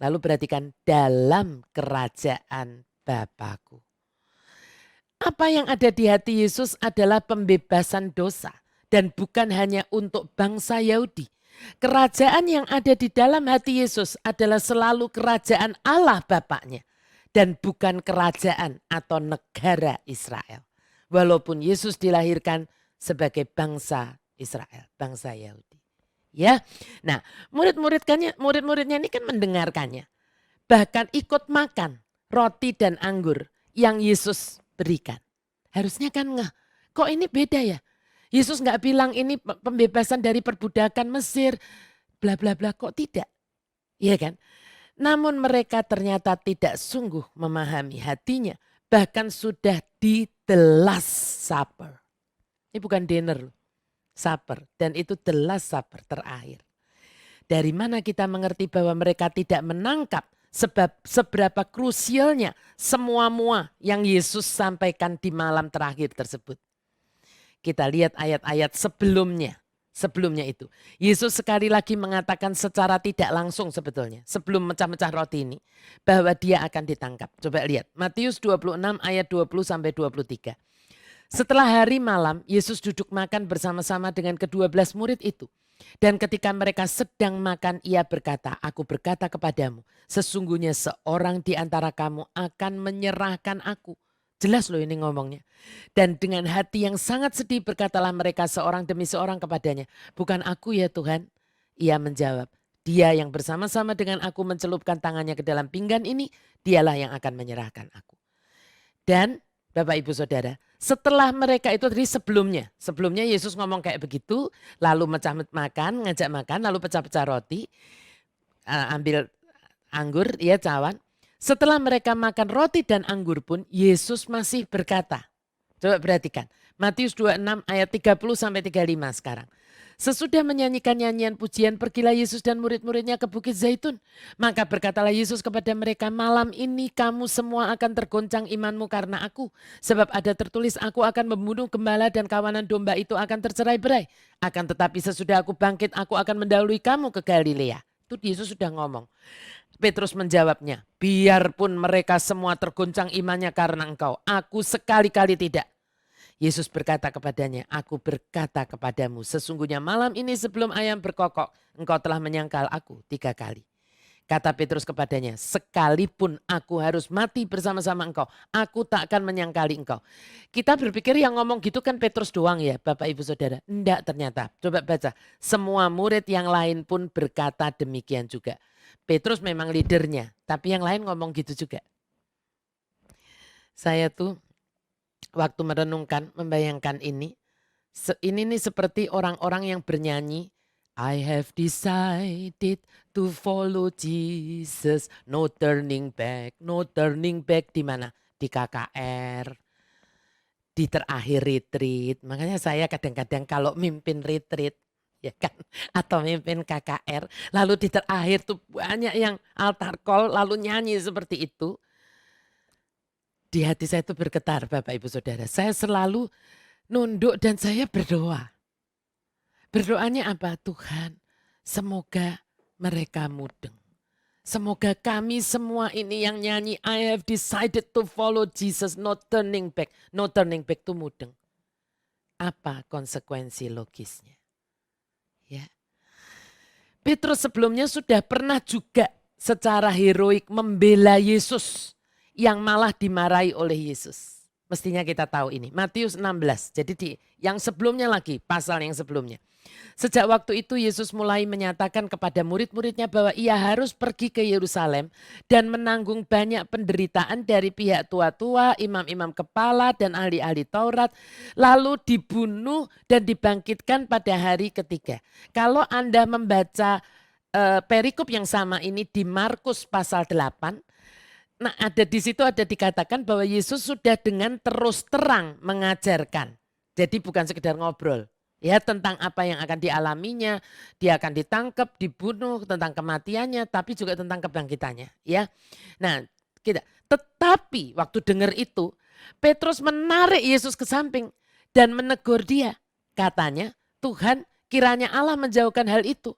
Lalu perhatikan, dalam kerajaan Bapakku. Apa yang ada di hati Yesus adalah pembebasan dosa dan bukan hanya untuk bangsa Yahudi. Kerajaan yang ada di dalam hati Yesus adalah selalu kerajaan Allah Bapaknya dan bukan kerajaan atau negara Israel. Walaupun Yesus dilahirkan sebagai bangsa Israel, bangsa Yahudi. Ya, nah murid-muridnya ini kan mendengarkannya, bahkan ikut makan roti dan anggur yang Yesus berikan. Harusnya kan kok ini beda ya? Yesus nggak bilang ini pembebasan dari perbudakan Mesir, bla bla bla, kok tidak? Iya kan? Namun mereka ternyata tidak sungguh memahami hatinya, bahkan sudah di the last supper. Ini bukan dinner, supper, dan itu the last supper, terakhir. Dari mana kita mengerti bahwa mereka tidak menangkap sebab seberapa krusialnya semua yang Yesus sampaikan di malam terakhir tersebut. Kita lihat ayat-ayat sebelumnya. sebelumnya itu. Yesus sekali lagi mengatakan secara tidak langsung sebetulnya sebelum mecah-mecah roti ini bahwa dia akan ditangkap. Coba lihat Matius 26 ayat 20 sampai 23. Setelah hari malam, Yesus duduk makan bersama-sama dengan ke-12 murid itu. Dan ketika mereka sedang makan, ia berkata, "Aku berkata kepadamu, sesungguhnya seorang di antara kamu akan menyerahkan aku." Jelas loh ini ngomongnya. Dan dengan hati yang sangat sedih berkatalah mereka seorang demi seorang kepadanya, "Bukan aku ya Tuhan." Ia menjawab, "Dia yang bersama-sama dengan aku mencelupkan tangannya ke dalam pinggan ini, dialah yang akan menyerahkan aku." Dan Bapak Ibu Saudara, setelah mereka itu tadi sebelumnya Yesus ngomong kayak begitu, lalu ngajak makan, lalu pecah-pecah roti, ambil anggur, ya cawan. Setelah mereka makan roti dan anggur pun, Yesus masih berkata, coba perhatikan, Matius 26 ayat 30 sampai 35 sekarang. Sesudah menyanyikan nyanyian pujian, pergilah Yesus dan murid-muridnya ke Bukit Zaitun. Maka berkatalah Yesus kepada mereka, "Malam ini kamu semua akan tergoncang imanmu karena aku. Sebab ada tertulis, aku akan membunuh gembala dan kawanan domba itu akan tercerai-berai. Akan tetapi sesudah aku bangkit, aku akan mendahului kamu ke Galilea." Itu Yesus sudah ngomong. Petrus menjawabnya, "Biarpun mereka semua tergoncang imannya karena engkau, aku sekali-kali tidak." Yesus berkata kepadanya, "Aku berkata kepadamu, sesungguhnya malam ini sebelum ayam berkokok, engkau telah menyangkal aku 3 kali. Kata Petrus kepadanya, "Sekalipun aku harus mati bersama-sama engkau, aku tak akan menyangkali engkau." Kita berpikir yang ngomong gitu kan Petrus doang ya Bapak Ibu Saudara. Enggak ternyata, coba baca. Semua murid yang lain pun berkata demikian juga. Petrus memang leadernya, tapi yang lain ngomong gitu juga. Saya tuh waktu merenungkan, membayangkan ini nih seperti orang-orang yang bernyanyi, "I have decided to follow Jesus, no turning back." No turning back di mana? Di KKR, di terakhir retreat. Makanya saya kadang-kadang kalau mimpin retreat, ya kan, atau mimpin KKR, lalu di terakhir tuh banyak yang altar call lalu nyanyi seperti itu. Di hati saya itu bergetar Bapak Ibu Saudara. Saya selalu nunduk dan saya berdoa. Berdoanya apa? Tuhan, semoga mereka mudeng. Semoga kami semua ini yang nyanyi, "I have decided to follow Jesus, no turning back." No turning back itu mudeng. Apa konsekuensi logisnya? Ya. Petrus sebelumnya sudah pernah juga secara heroik membela Yesus yang malah dimarahi oleh Yesus. Mestinya kita tahu ini. Matius 16. Jadi yang sebelumnya lagi, pasal yang sebelumnya. Sejak waktu itu Yesus mulai menyatakan kepada murid-muridnya bahwa ia harus pergi ke Yerusalem dan menanggung banyak penderitaan dari pihak tua-tua, imam-imam kepala dan ahli-ahli Taurat. Lalu dibunuh dan dibangkitkan pada hari ketiga. Kalau Anda membaca perikop yang sama ini di Markus pasal 8. Nah ada di situ ada dikatakan bahwa Yesus sudah dengan terus terang mengajarkan. Jadi bukan sekedar ngobrol. Ya tentang apa yang akan dialaminya, dia akan ditangkap, dibunuh, tentang kematiannya, tapi juga tentang kebangkitannya. Ya, nah tetapi waktu dengar itu, Petrus menarik Yesus ke samping dan menegur dia. Katanya, "Tuhan, kiranya Allah menjauhkan hal itu."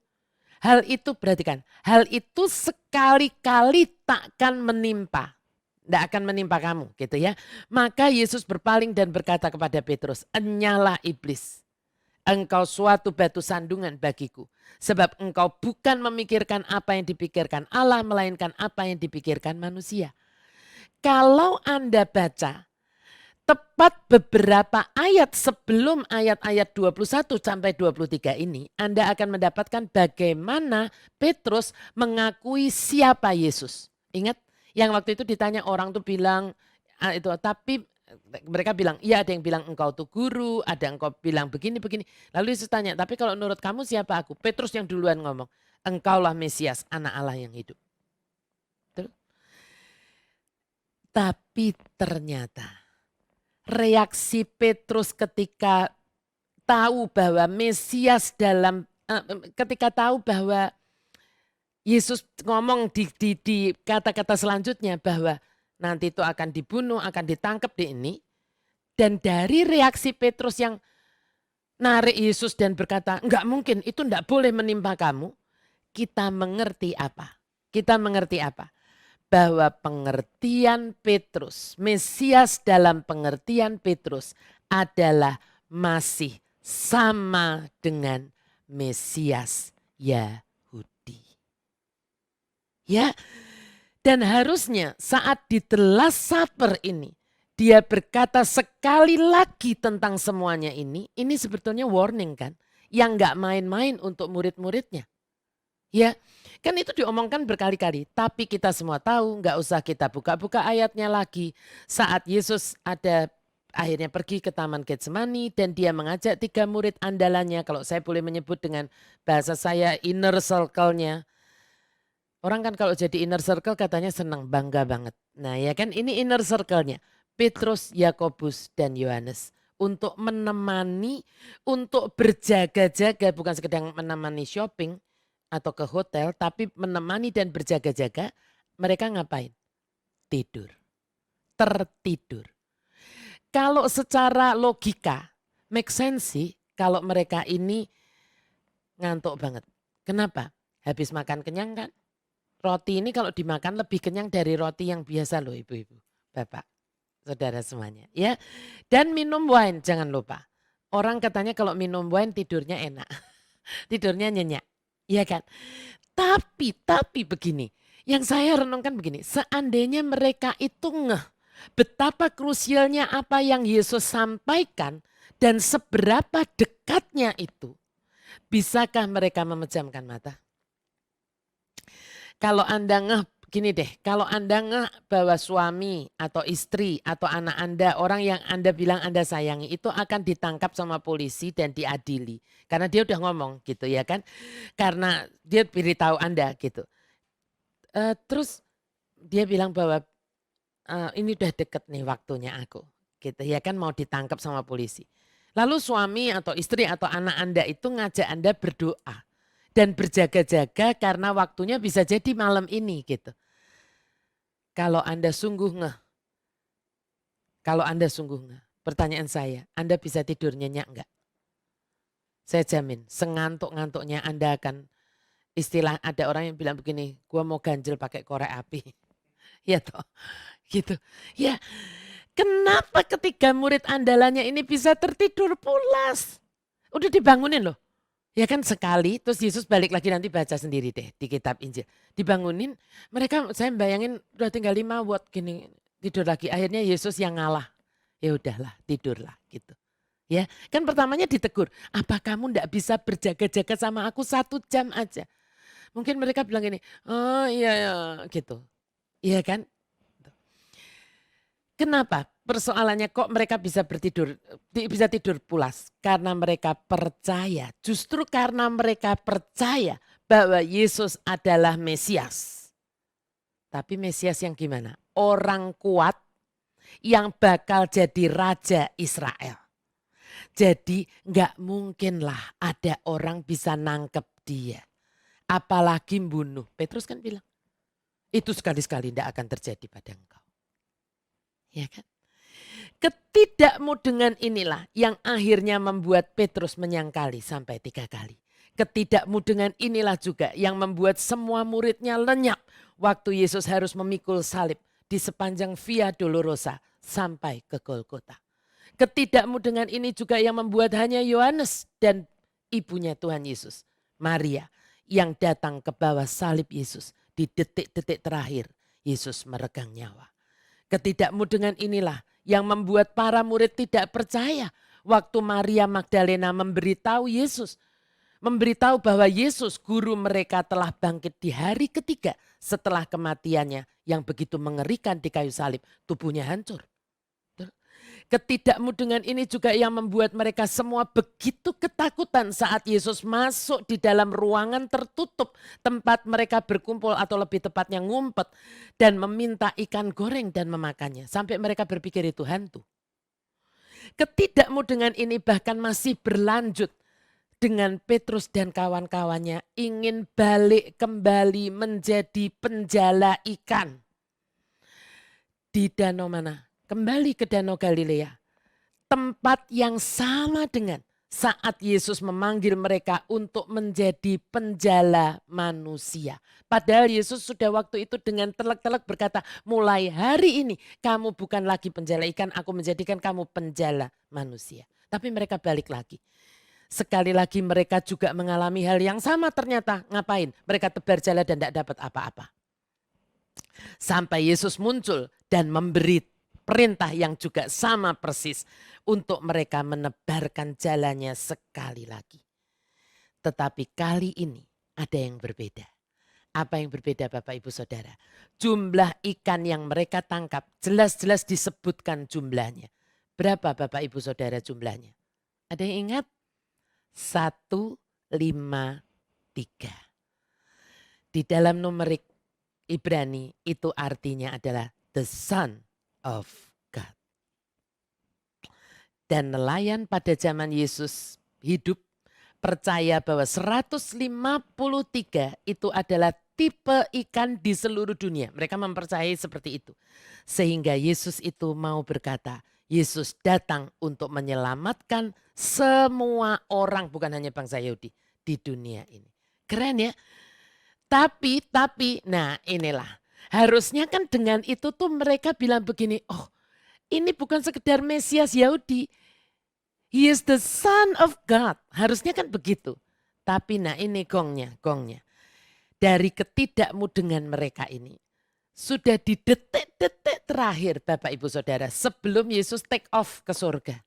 Hal itu perhatikan, hal itu sekali-kali takkan menimpa. Tidak akan menimpa kamu gitu ya. Maka Yesus berpaling dan berkata kepada Petrus, "Enyalah iblis. Engkau suatu batu sandungan bagiku. Sebab engkau bukan memikirkan apa yang dipikirkan Allah, melainkan apa yang dipikirkan manusia." Kalau Anda baca tepat beberapa ayat sebelum ayat-ayat 21 sampai 23 ini, Anda akan mendapatkan bagaimana Petrus mengakui siapa Yesus. Ingat yang waktu itu ditanya orang tuh bilang itu, tapi mereka bilang, iya ada yang bilang engkau tuh guru, ada yang engkau bilang begini-begini. Lalu Yesus tanya, tapi kalau menurut kamu siapa aku? Petrus yang duluan ngomong, engkaulah Mesias, anak Allah yang hidup. Betul? Tapi ternyata reaksi Petrus ketika tahu bahwa Mesias ketika tahu bahwa Yesus ngomong di kata-kata selanjutnya bahwa nanti itu akan dibunuh, akan ditangkap di ini. Dan dari reaksi Petrus yang narik Yesus dan berkata, enggak mungkin, itu enggak boleh menimpa kamu. Kita mengerti apa? Kita mengerti apa? Bahwa pengertian Petrus, Mesias dalam pengertian Petrus adalah masih sama dengan Mesias Yahudi. Ya, dan harusnya saat di The Last Supper ini, dia berkata sekali lagi tentang semuanya ini sebetulnya warning kan, yang gak main-main untuk murid-muridnya. Ya, kan itu diomongkan berkali-kali. Tapi kita semua tahu, nggak usah kita buka-buka ayatnya lagi. Saat Yesus akhirnya pergi ke Taman Getsemani dan dia mengajak 3 murid andalannya. Kalau saya boleh menyebut dengan bahasa saya inner circle-nya. Orang kan kalau jadi inner circle katanya senang, bangga banget. Nah ya kan ini inner circle-nya. Petrus, Yakobus, dan Yohanes. Untuk menemani, untuk berjaga-jaga, bukan sekedar menemani shopping atau ke hotel, tapi menemani dan berjaga-jaga. Mereka ngapain? Tidur. Tertidur. Kalau secara logika, make sense sih kalau mereka ini ngantuk banget. Kenapa? Habis makan kenyang kan? Roti ini kalau dimakan lebih kenyang dari roti yang biasa loh ibu-ibu, bapak, saudara semuanya. Ya. Dan minum wine jangan lupa. Orang katanya kalau minum wine tidurnya enak. Tidurnya nyenyak. Iya kan? Tapi begini, yang saya renungkan begini, seandainya mereka itu ngeh betapa krusialnya apa yang Yesus sampaikan dan seberapa dekatnya itu, bisakah mereka memejamkan mata? Kalau Anda ngeh, gini deh, kalau Anda ngeh bahwa suami atau istri atau anak Anda, orang yang Anda bilang Anda sayangi itu akan ditangkap sama polisi dan diadili. Karena dia udah ngomong gitu ya kan. Karena dia beritahu Anda gitu. Terus dia bilang bahwa ini udah deket nih waktunya aku. Gitu ya kan mau ditangkap sama polisi. Lalu suami atau istri atau anak Anda itu ngajak Anda berdoa. Dan berjaga-jaga karena waktunya bisa jadi malam ini gitu. Kalau Anda sungguh ngeh, pertanyaan saya, Anda bisa tidur nyenyak enggak? Saya jamin, sengantuk-ngantuknya Anda akan, istilah ada orang yang bilang begini, gua mau ganjel pakai korek api. Ya toh, gitu. Ya, kenapa ketiga murid andalannya ini bisa tertidur pulas? Udah dibangunin loh. Ya kan sekali, terus Yesus balik lagi nanti baca sendiri deh di kitab Injil. Dibangunin, mereka saya bayangin udah tinggal 5 watt gini tidur lagi. Akhirnya Yesus yang ngalah. Ya udahlah tidurlah gitu. Ya kan pertamanya ditegur, apa kamu ndak bisa berjaga-jaga sama aku 1 jam aja. Mungkin mereka bilang gini, oh iya ya gitu. Iya kan. Kenapa? Persoalannya kok mereka bisa tidur pulas? Karena mereka percaya, justru karena mereka percaya bahwa Yesus adalah Mesias. Tapi Mesias yang gimana? Orang kuat yang bakal jadi Raja Israel. Jadi nggak mungkinlah ada orang bisa nangkep dia. Apalagi membunuh. Petrus kan bilang, itu sekali-sekali tidak akan terjadi pada engkau. Ya kan? Ketidakmudengan inilah yang akhirnya membuat Petrus menyangkali sampai 3 kali. Ketidakmudengan inilah juga yang membuat semua muridnya lenyap waktu Yesus harus memikul salib di sepanjang Via Dolorosa sampai ke Golgota. Ketidakmudengan ini juga yang membuat hanya Yohanes dan ibunya Tuhan Yesus, Maria, yang datang ke bawah salib Yesus di detik-detik terakhir Yesus meregang nyawa. Ketidakmudengan inilah yang membuat para murid tidak percaya waktu Maria Magdalena memberitahu Yesus. Memberitahu bahwa Yesus guru mereka telah bangkit di hari ketiga setelah kematiannya yang begitu mengerikan di kayu salib. Tubuhnya hancur. Ketidakmudengan ini juga yang membuat mereka semua begitu ketakutan saat Yesus masuk di dalam ruangan tertutup tempat mereka berkumpul atau lebih tepatnya ngumpet dan meminta ikan goreng dan memakannya. Sampai mereka berpikir itu hantu. Ketidakmudengan ini bahkan masih berlanjut dengan Petrus dan kawan-kawannya ingin balik kembali menjadi penjala ikan. Di danau mana? Kembali ke Danau Galilea, tempat yang sama dengan saat Yesus memanggil mereka untuk menjadi penjala manusia. Padahal Yesus sudah waktu itu dengan telak-telak berkata, mulai hari ini kamu bukan lagi penjala ikan, aku menjadikan kamu penjala manusia. Tapi mereka balik lagi. Sekali lagi mereka juga mengalami hal yang sama ternyata. Ngapain? Mereka tebar jala dan tidak dapat apa-apa. Sampai Yesus muncul dan memberi perintah yang juga sama persis untuk mereka menebarkan jalannya sekali lagi. Tetapi kali ini ada yang berbeda. Apa yang berbeda Bapak Ibu Saudara? Jumlah ikan yang mereka tangkap jelas-jelas disebutkan jumlahnya. Berapa Bapak Ibu Saudara jumlahnya? Ada yang ingat? 153. Di dalam numerik Ibrani itu artinya adalah the Son of God. Dan nelayan pada zaman Yesus hidup percaya bahwa 153 itu adalah tipe ikan di seluruh dunia. Mereka mempercayai seperti itu. Sehingga Yesus itu mau berkata, Yesus datang untuk menyelamatkan semua orang, bukan hanya bangsa Yahudi di dunia ini. Keren ya? Tapi, nah inilah. Harusnya kan dengan itu tuh mereka bilang begini, oh ini bukan sekedar Mesias Yahudi. He is the Son of God. Harusnya kan begitu. Tapi nah ini gongnya. Dari ketidakmudengan mereka ini. Sudah di detik-detik terakhir Bapak Ibu Saudara. Sebelum Yesus take off ke surga.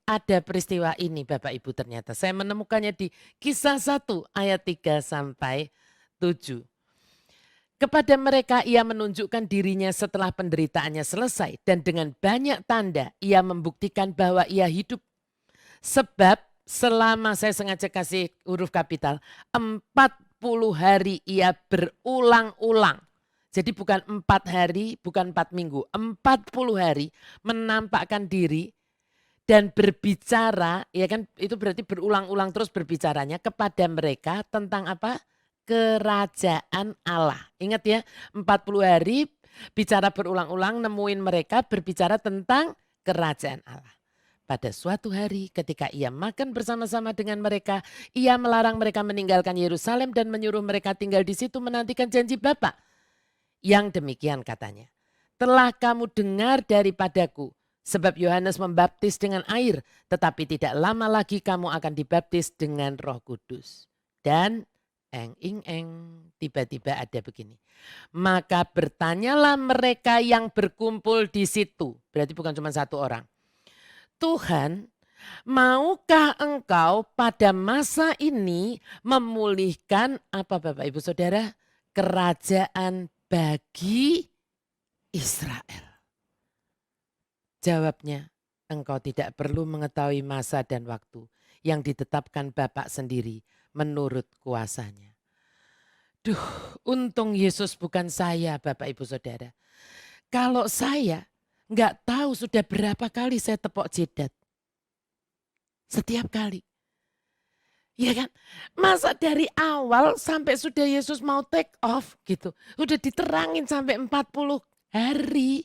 Ada peristiwa ini Bapak Ibu ternyata. Saya menemukannya di Kisah 1 ayat 3 sampai 7. Kepada mereka ia menunjukkan dirinya setelah penderitaannya selesai. Dan dengan banyak tanda ia membuktikan bahwa ia hidup. Sebab selama, saya sengaja kasih huruf kapital, 40 hari ia berulang-ulang. Jadi bukan 4 hari, bukan 4 minggu. 40 hari menampakkan diri dan berbicara, ya kan itu berarti berulang-ulang terus berbicaranya kepada mereka tentang apa? Kerajaan Allah. Ingat ya, 40 hari bicara berulang-ulang nemuin mereka berbicara tentang kerajaan Allah. Pada suatu hari ketika ia makan bersama-sama dengan mereka, ia melarang mereka meninggalkan Yerusalem dan menyuruh mereka tinggal di situ menantikan janji Bapa. Yang demikian katanya, telah kamu dengar daripadaku, sebab Yohanes membaptis dengan air, tetapi tidak lama lagi kamu akan dibaptis dengan Roh Kudus. Dan tiba-tiba ada begini. Maka bertanyalah mereka yang berkumpul di situ. Berarti bukan cuma satu orang. Tuhan, maukah engkau pada masa ini memulihkan apa Bapak Ibu Saudara? Kerajaan bagi Israel. Jawabnya, engkau tidak perlu mengetahui masa dan waktu yang ditetapkan Bapa sendiri menurut kuasanya. Duh, untung Yesus bukan saya Bapak Ibu Saudara. Kalau saya nggak tahu sudah berapa kali saya tepok jidat. Setiap kali. Ya kan? Masa dari awal sampai sudah Yesus mau take off gitu. Udah diterangin sampai 40 hari.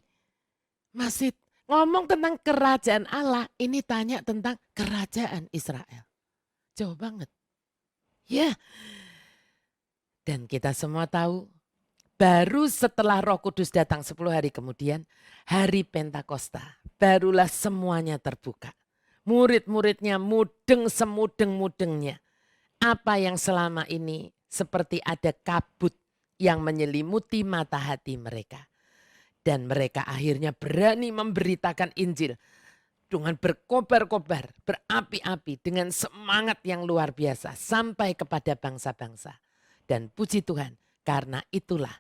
Masih ngomong tentang kerajaan Allah. Ini tanya tentang kerajaan Israel. Jauh banget. Ya. Dan kita semua tahu. Baru setelah Roh Kudus datang 10 hari kemudian. Hari Pentakosta. Barulah semuanya terbuka. Murid-muridnya mudeng semudeng-mudengnya. Apa yang selama ini seperti ada kabut yang menyelimuti mata hati mereka. Dan mereka akhirnya berani memberitakan Injil. Dengan berkobar-kobar, berapi-api, dengan semangat yang luar biasa. Sampai kepada bangsa-bangsa. Dan puji Tuhan, karena itulah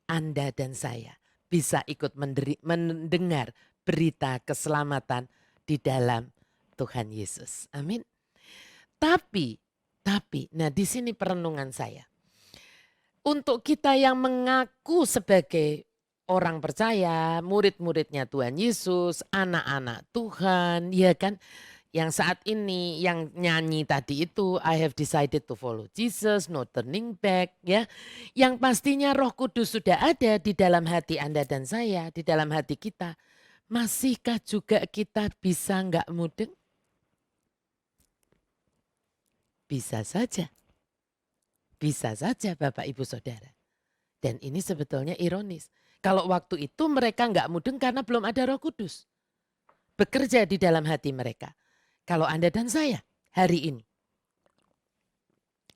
Anda dan saya bisa ikut mendengar berita keselamatan di dalam Tuhan Yesus. Amin. Tapi, nah di sini perenungan saya. Untuk kita yang mengaku sebagai orang percaya, murid-muridnya Tuhan Yesus, anak-anak Tuhan, ya kan. Yang saat ini yang nyanyi tadi itu, I have decided to follow Jesus, no turning back. Ya. Yang pastinya Roh Kudus sudah ada di dalam hati Anda dan saya, di dalam hati kita. Masihkah juga kita bisa enggak mudeng? Bisa saja. Bisa saja Bapak Ibu Saudara. Dan ini sebetulnya ironis. Kalau waktu itu mereka nggak mudeng karena belum ada Roh Kudus. Bekerja di dalam hati mereka. Kalau Anda dan saya hari ini,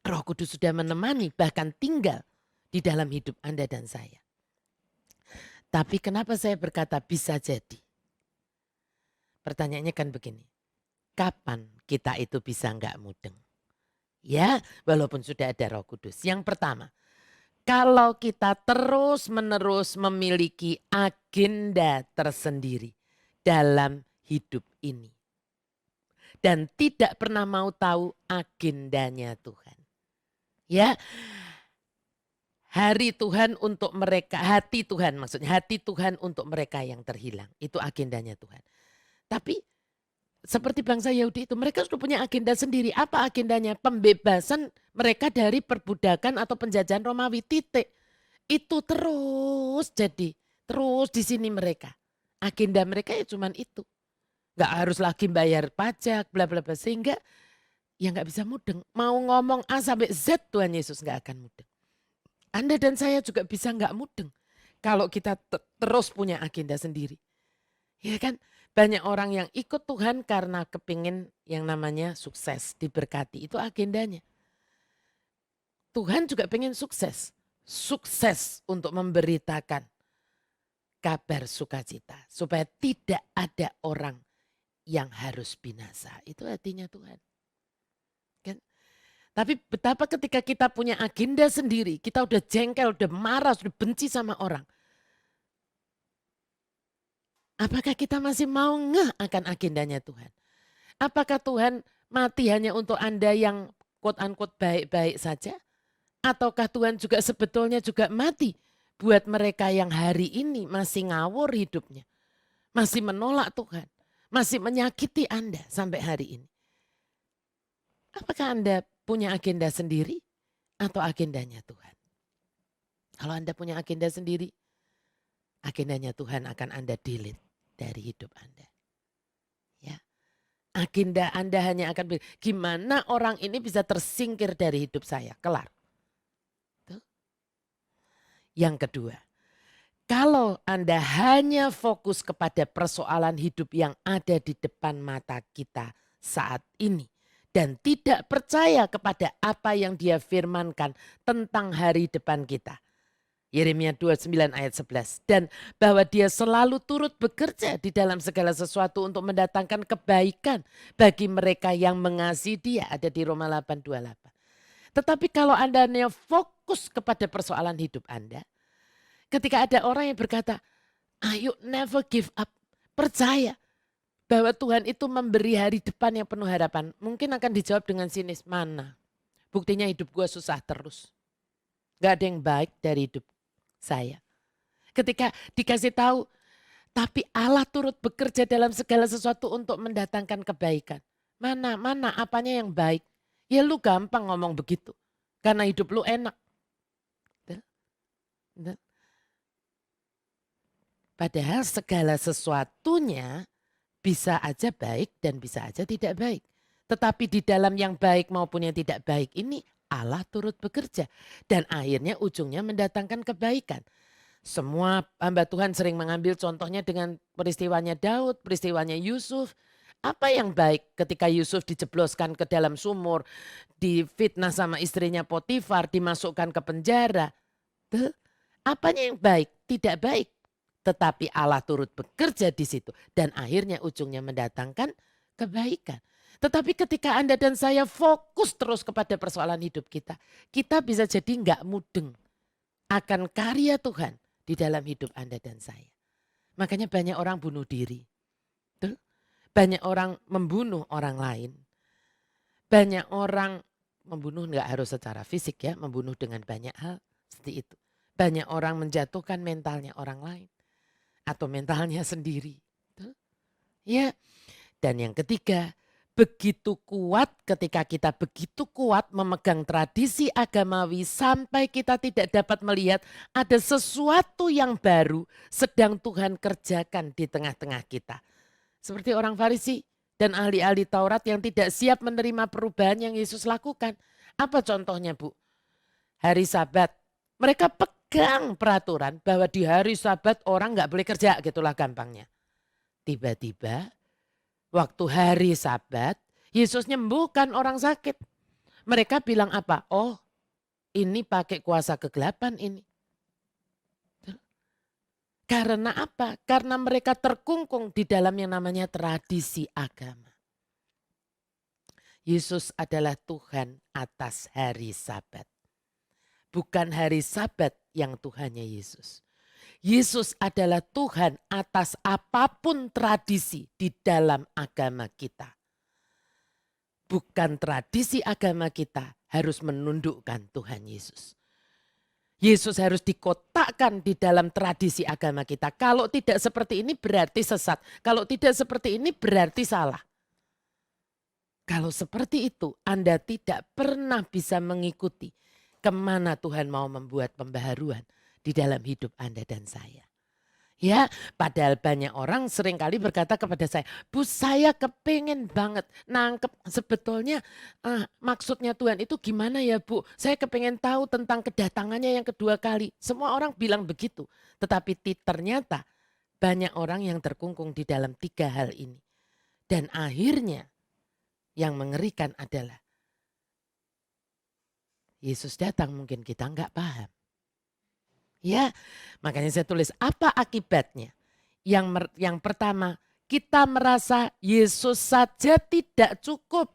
Roh Kudus sudah menemani bahkan tinggal di dalam hidup Anda dan saya. Tapi kenapa saya berkata bisa jadi? Pertanyaannya kan begini, kapan kita itu bisa nggak mudeng? Ya, walaupun sudah ada Roh Kudus. Yang pertama, kalau kita terus-menerus memiliki agenda tersendiri dalam hidup ini. Dan tidak pernah mau tahu agendanya Tuhan. Ya, hari Tuhan untuk mereka, hati Tuhan maksudnya, hati Tuhan untuk mereka yang terhilang. Itu agendanya Tuhan. Tapi seperti bangsa Yahudi itu, mereka sudah punya agenda sendiri. Apa agendanya? Pembebasan mereka dari perbudakan atau penjajahan Romawi, titik. Itu terus jadi, terus di sini mereka. Agenda mereka ya cuman itu. Gak harus lagi bayar pajak, bla bla bla. Sehingga ya gak bisa mudeng. Mau ngomong A sampai Z Tuhan Yesus gak akan mudeng. Anda dan saya juga bisa gak mudeng. Kalau kita terus punya agenda sendiri. Ya kan? Banyak orang yang ikut Tuhan karena kepingin yang namanya sukses, diberkati. Itu agendanya. Tuhan juga pengen sukses. Sukses untuk memberitakan kabar sukacita. Supaya tidak ada orang yang harus binasa. Itu hatinya Tuhan. Kan? Tapi betapa ketika kita punya agenda sendiri, kita udah jengkel, udah marah, udah benci sama orang. Apakah kita masih mau ngeh akan agendanya Tuhan? Apakah Tuhan mati hanya untuk Anda yang quote-unquote baik-baik saja? Ataukah Tuhan juga sebetulnya juga mati buat mereka yang hari ini masih ngawur hidupnya? Masih menolak Tuhan? Masih menyakiti Anda sampai hari ini? Apakah Anda punya agenda sendiri atau agendanya Tuhan? Kalau Anda punya agenda sendiri, agendanya Tuhan akan Anda delete dari hidup Anda. Ya. Agenda Anda hanya akan gimana orang ini bisa tersingkir dari hidup saya, kelar. Tuh. Yang kedua, kalau Anda hanya fokus kepada persoalan hidup yang ada di depan mata kita saat ini dan tidak percaya kepada apa yang Dia firmankan tentang hari depan kita. Yeremia 29 ayat 11. Dan bahwa Dia selalu turut bekerja di dalam segala sesuatu untuk mendatangkan kebaikan bagi mereka yang mengasihi Dia. Ada di Roma 8:28. Tetapi kalau Anda hanya fokus kepada persoalan hidup Anda. Ketika ada orang yang berkata, ayo never give up. Percaya bahwa Tuhan itu memberi hari depan yang penuh harapan. Mungkin akan dijawab dengan sinis, mana? Buktinya hidup gue susah terus. Gak ada yang baik dari hidup saya. Ketika dikasih tahu, tapi Allah turut bekerja dalam segala sesuatu untuk mendatangkan kebaikan. Mana apanya yang baik? Ya lu gampang ngomong begitu. Karena hidup lu enak. Padahal segala sesuatunya bisa aja baik dan bisa aja tidak baik. Tetapi di dalam yang baik maupun yang tidak baik ini Allah turut bekerja dan akhirnya ujungnya mendatangkan kebaikan. Semua hamba Tuhan sering mengambil contohnya dengan peristiwanya Daud, peristiwanya Yusuf. Apa yang baik ketika Yusuf dijebloskan ke dalam sumur, difitnah sama istrinya Potifar, dimasukkan ke penjara. Apanya yang baik? Tidak baik. Tetapi Allah turut bekerja di situ dan akhirnya ujungnya mendatangkan kebaikan. Tetapi ketika Anda dan saya fokus terus kepada persoalan hidup kita, kita bisa jadi nggak mudeng akan karya Tuhan di dalam hidup Anda dan saya. Makanya banyak orang bunuh diri. Tuh. Banyak orang membunuh orang lain. Banyak orang membunuh nggak harus secara fisik ya, membunuh dengan banyak hal seperti itu. Banyak orang menjatuhkan mentalnya orang lain atau mentalnya sendiri. Tuh. Ya. Dan yang ketiga, begitu kuat ketika kita begitu kuat memegang tradisi agamawi sampai kita tidak dapat melihat ada sesuatu yang baru sedang Tuhan kerjakan di tengah-tengah kita. Seperti orang Farisi dan ahli-ahli Taurat yang tidak siap menerima perubahan yang Yesus lakukan. Apa contohnya, Bu? Hari Sabat. Mereka pegang peraturan bahwa di hari Sabat orang nggak boleh kerja, gitulah gampangnya. Tiba-tiba waktu hari Sabat, Yesus nyembuhkan orang sakit. Mereka bilang apa? Oh, ini pakai kuasa kegelapan ini. Karena apa? Karena mereka terkungkung di dalam yang namanya tradisi agama. Yesus adalah Tuhan atas hari Sabat. Bukan hari Sabat yang Tuhannya Yesus. Yesus adalah Tuhan atas apapun tradisi di dalam agama kita. Bukan tradisi agama kita harus menundukkan Tuhan Yesus. Yesus harus dikotakkan di dalam tradisi agama kita. Kalau tidak seperti ini berarti sesat. Kalau tidak seperti ini berarti salah. Kalau seperti itu Anda tidak pernah bisa mengikuti kemana Tuhan mau membuat pembaharuan di dalam hidup Anda dan saya. Ya, padahal banyak orang seringkali berkata kepada saya, Bu, saya kepengen banget nangkep sebetulnya maksudnya Tuhan itu gimana ya, Bu? Saya kepengen tahu tentang kedatangannya yang kedua kali. Semua orang bilang begitu. Tetapi ternyata banyak orang yang terkungkung di dalam 3 hal ini. Dan akhirnya yang mengerikan adalah Yesus datang mungkin kita enggak paham. Ya, makanya saya tulis apa akibatnya? Yang pertama, kita merasa Yesus saja tidak cukup.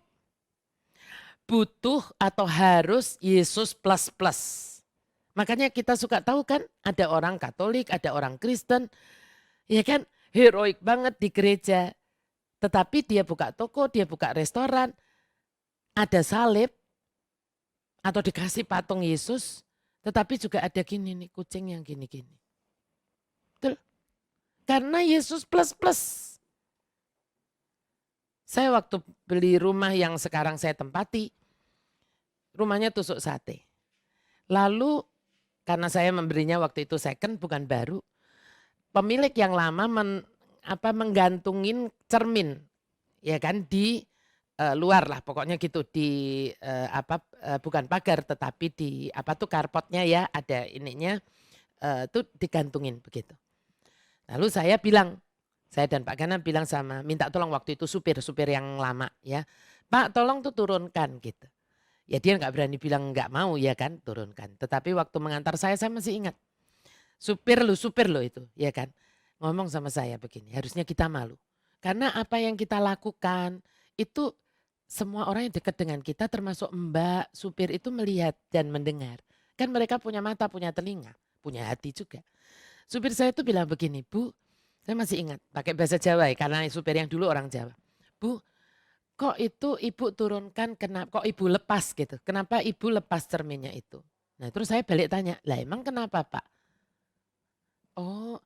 Butuh atau harus Yesus plus plus. Makanya kita suka tahu kan, ada orang Katolik, ada orang Kristen, ya kan, heroik banget di gereja. Tetapi dia buka toko, dia buka restoran, ada salib atau dikasih patung Yesus. Tetapi juga ada gini nih, kucing yang gini-gini. Betul? Karena Yesus plus-plus. Saya waktu beli rumah yang sekarang saya tempati, rumahnya tusuk sate. Lalu karena saya memberinya waktu itu second bukan baru, pemilik yang lama menggantungin cermin, ya kan, di luar lah pokoknya gitu di bukan pagar tetapi di karpotnya ya ada ininya tuh digantungin begitu. Lalu saya dan Pak Gana bilang minta tolong waktu itu supir yang lama ya, Pak tolong tuh turunkan gitu. Ya dia nggak berani bilang nggak mau ya kan, turunkan. Tetapi waktu mengantar saya masih ingat supir lo itu ya kan ngomong sama saya begini, harusnya kita malu karena apa yang kita lakukan itu semua orang yang dekat dengan kita termasuk mbak supir itu melihat dan mendengar. Kan mereka punya mata, punya telinga, punya hati juga. Supir saya itu bilang begini, Bu, saya masih ingat pakai bahasa Jawa ya karena supir yang dulu orang Jawa. Bu, kok itu ibu turunkan, kok ibu lepas gitu. Kenapa ibu lepas cerminnya itu? Nah terus saya balik tanya, lah emang kenapa Pak? Oh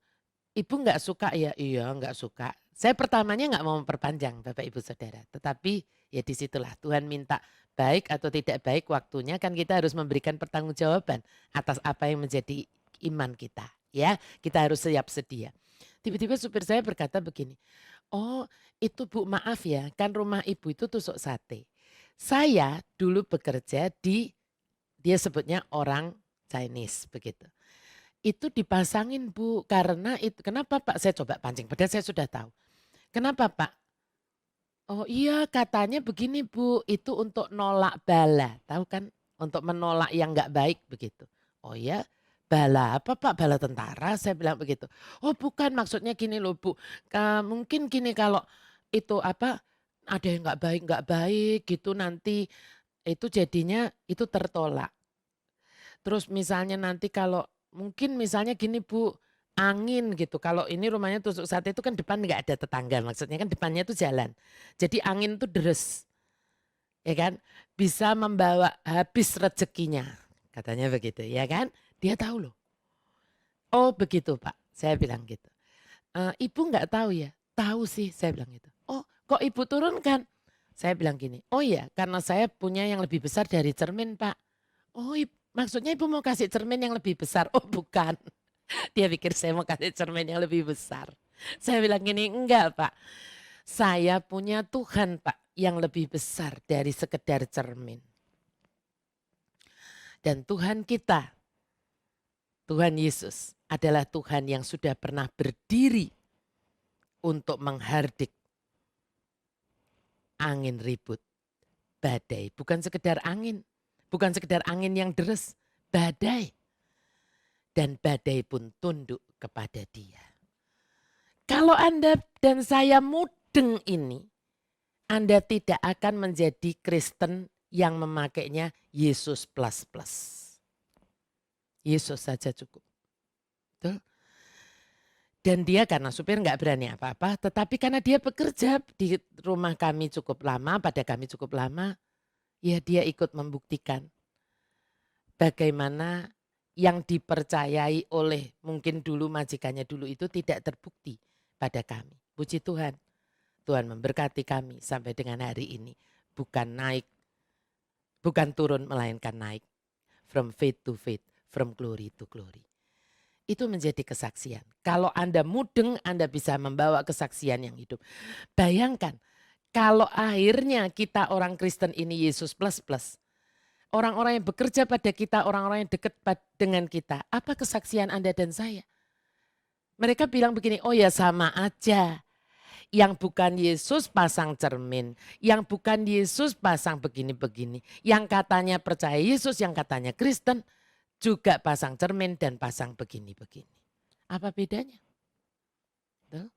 ibu nggak suka ya? Iya nggak suka. Saya pertamanya nggak mau memperpanjang Bapak Ibu Saudara. Tetapi ya disitulah Tuhan minta baik atau tidak baik waktunya kan kita harus memberikan pertanggungjawaban atas apa yang menjadi iman kita. Ya kita harus siap sedia. Tiba-tiba supir saya berkata begini, oh itu Bu maaf ya kan rumah ibu itu tusuk sate. Saya dulu bekerja dia sebutnya orang Chinese begitu. Itu dipasangin Bu karena itu kenapa Pak saya coba pancing padahal saya sudah tahu. Kenapa Pak? Oh iya katanya begini Bu itu untuk nolak bala tahu kan untuk menolak yang nggak baik begitu. Oh iya bala apa Pak? Bala tentara saya bilang begitu. Oh bukan maksudnya gini loh Bu mungkin gini kalau itu ada yang nggak baik gitu nanti itu jadinya itu tertolak. Terus misalnya nanti kalau mungkin misalnya gini Bu angin gitu. Kalau ini rumahnya tusuk sate itu kan depan nggak ada tetangga. Maksudnya kan depannya itu jalan. Jadi angin itu deres. Ya kan. Bisa membawa habis rezekinya. Katanya begitu ya kan. Dia tahu loh. Oh begitu Pak. Saya bilang gitu. Ibu nggak tahu ya. Tahu sih saya bilang gitu. Oh kok ibu turunkan. Saya bilang gini. Oh ya karena saya punya yang lebih besar dari cermin Pak. Oh maksudnya ibu mau kasih cermin yang lebih besar. Oh bukan. Dia pikir saya mau kasih cermin yang lebih besar. Saya bilang gini, enggak Pak. Saya punya Tuhan Pak yang lebih besar dari sekedar cermin. Dan Tuhan kita, Tuhan Yesus adalah Tuhan yang sudah pernah berdiri untuk menghardik angin ribut, badai. Bukan sekedar angin, bukan sekedar angin yang deres, badai. Dan badai pun tunduk kepada Dia. Kalau Anda dan saya mudeng ini, Anda tidak akan menjadi Kristen yang memakainya Yesus plus plus. Yesus saja cukup. Betul? Dan dia karena supir nggak berani apa-apa, tetapi karena dia bekerja di rumah kami cukup lama, pada kami cukup lama, ya dia ikut membuktikan bagaimana yang dipercayai oleh mungkin dulu majikannya dulu itu tidak terbukti pada kami. Puji Tuhan, Tuhan memberkati kami sampai dengan hari ini. Bukan naik, bukan turun melainkan naik. From faith to faith, from glory to glory. Itu menjadi kesaksian. Kalau Anda mudeng, Anda bisa membawa kesaksian yang hidup. Bayangkan, kalau akhirnya kita orang Kristen ini Yesus plus plus. Orang-orang yang bekerja pada kita, orang-orang yang dekat dengan kita. Apa kesaksian Anda dan saya? Mereka bilang begini, oh ya sama aja. Yang bukan Yesus pasang cermin. Yang bukan Yesus pasang begini-begini. Yang katanya percaya Yesus, yang katanya Kristen. Juga pasang cermin dan pasang begini-begini. Apa bedanya? Tuh.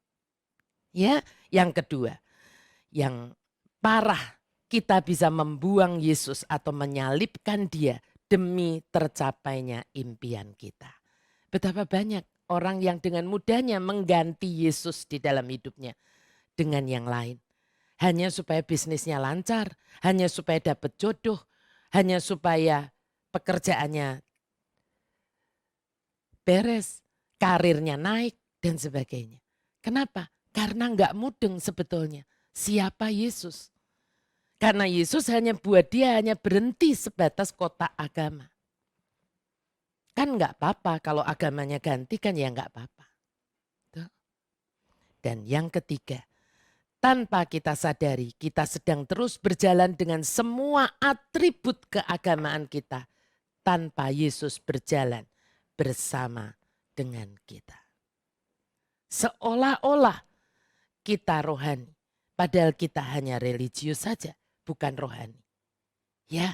Ya, yang kedua. Yang parah, kita bisa membuang Yesus atau menyalibkan Dia demi tercapainya impian kita. Betapa banyak orang yang dengan mudahnya mengganti Yesus di dalam hidupnya dengan yang lain. Hanya supaya bisnisnya lancar, hanya supaya dapat jodoh, hanya supaya pekerjaannya beres, karirnya naik dan sebagainya. Kenapa? Karena enggak mudeng sebetulnya. Siapa Yesus? Karena Yesus hanya buat dia hanya berhenti sebatas kotak agama. Kan enggak apa-apa kalau agamanya ganti kan ya enggak apa-apa. Tuh. Dan yang ketiga, tanpa kita sadari kita sedang terus berjalan dengan semua atribut keagamaan kita tanpa Yesus berjalan bersama dengan kita. Seolah-olah kita rohani, padahal kita hanya religius saja, bukan rohani. Ya,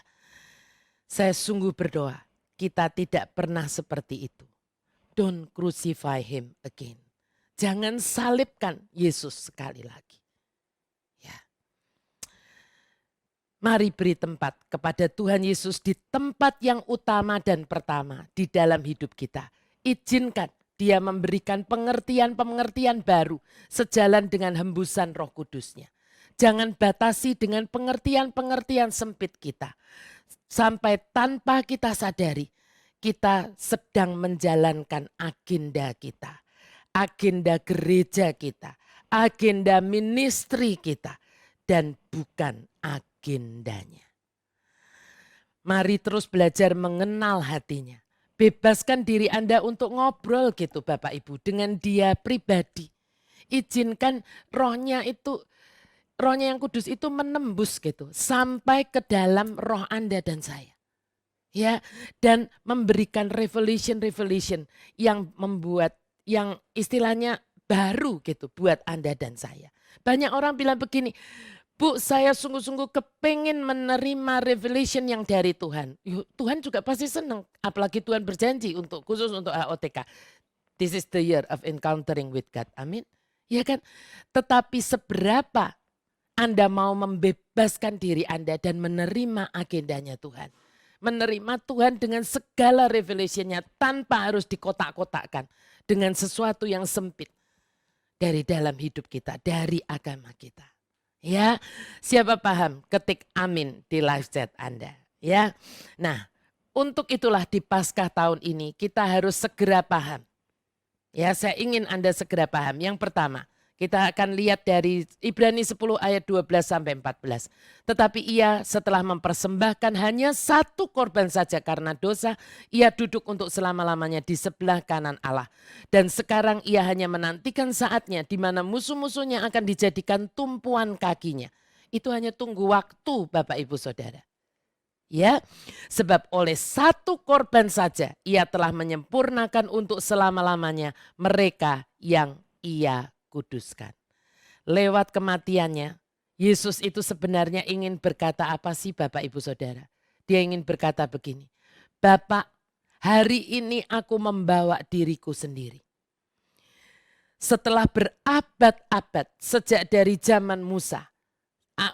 saya sungguh berdoa kita tidak pernah seperti itu. Don't crucify him again. Jangan salibkan Yesus sekali lagi. Ya. Mari beri tempat kepada Tuhan Yesus di tempat yang utama dan pertama di dalam hidup kita. Izinkan Dia memberikan pengertian-pengertian baru sejalan dengan hembusan Roh Kudus-Nya. Jangan batasi dengan pengertian-pengertian sempit kita. Sampai tanpa kita sadari, kita sedang menjalankan agenda kita. Agenda gereja kita, agenda ministry kita. Dan bukan agendanya. Mari terus belajar mengenal hatinya. Bebaskan diri Anda untuk ngobrol gitu Bapak Ibu dengan Dia pribadi. Izinkan rohnya yang kudus itu menembus gitu. Sampai ke dalam roh Anda dan saya. Ya, dan memberikan revelation yang membuat, yang istilahnya baru gitu buat Anda dan saya. Banyak orang bilang begini, Bu, saya sungguh-sungguh kepengen menerima revelation yang dari Tuhan. Tuhan juga pasti senang, apalagi Tuhan berjanji khusus untuk AOTK. This is the year of encountering with God. Amin. Ya kan? Tetapi seberapa Anda mau membebaskan diri Anda dan menerima agendanya Tuhan. Menerima Tuhan dengan segala revelationnya tanpa harus dikotak-kotakkan. Dengan sesuatu yang sempit dari dalam hidup kita, dari agama kita. Ya, siapa paham? Ketik amin di live chat Anda. Ya, nah untuk itulah di Paskah tahun ini kita harus segera paham. Ya, saya ingin Anda segera paham. Yang pertama, Kita akan lihat dari Ibrani 10 ayat 12 sampai 14. Tetapi ia setelah mempersembahkan hanya satu korban saja karena dosa, ia duduk untuk selama-lamanya di sebelah kanan Allah. Dan sekarang ia hanya menantikan saatnya di mana musuh-musuhnya akan dijadikan tumpuan kakinya. Itu hanya tunggu waktu Bapak Ibu Saudara. Ya, sebab oleh satu korban saja ia telah menyempurnakan untuk selama-lamanya mereka yang ia kuduskan. Lewat kematiannya, Yesus itu sebenarnya ingin berkata apa sih Bapak Ibu Saudara? Dia ingin berkata begini, Bapak, hari ini aku membawa diriku sendiri. Setelah berabad-abad sejak dari zaman Musa,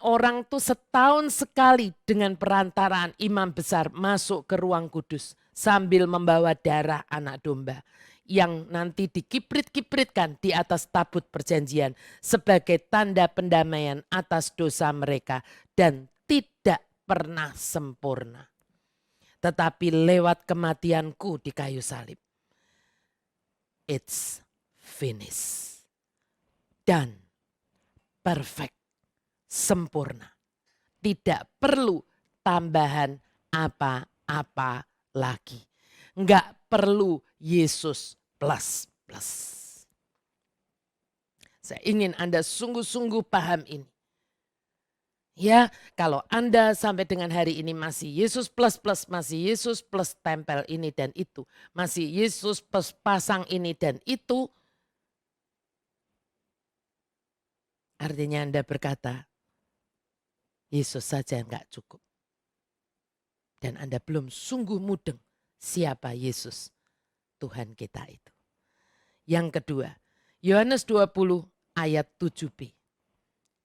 orang tuh setahun sekali dengan perantaraan imam besar masuk ke ruang kudus sambil membawa darah anak domba yang nanti dikiprit-kipritkan di atas tabut perjanjian sebagai tanda pendamaian atas dosa mereka dan tidak pernah sempurna. Tetapi lewat kematianku di kayu salib, it's finished. Dan perfect. Sempurna. Tidak perlu tambahan apa-apa lagi. Enggak perlu Yesus plus. Saya ingin Anda sungguh-sungguh paham ini. Ya, kalau Anda sampai dengan hari ini masih Yesus plus, masih Yesus plus tempel ini dan itu, masih Yesus plus pasang ini dan itu, artinya Anda berkata, Yesus saja enggak cukup. Dan Anda belum sungguh mudeng siapa Yesus Tuhan kita itu. Yang kedua, Yohanes 20 ayat 7b.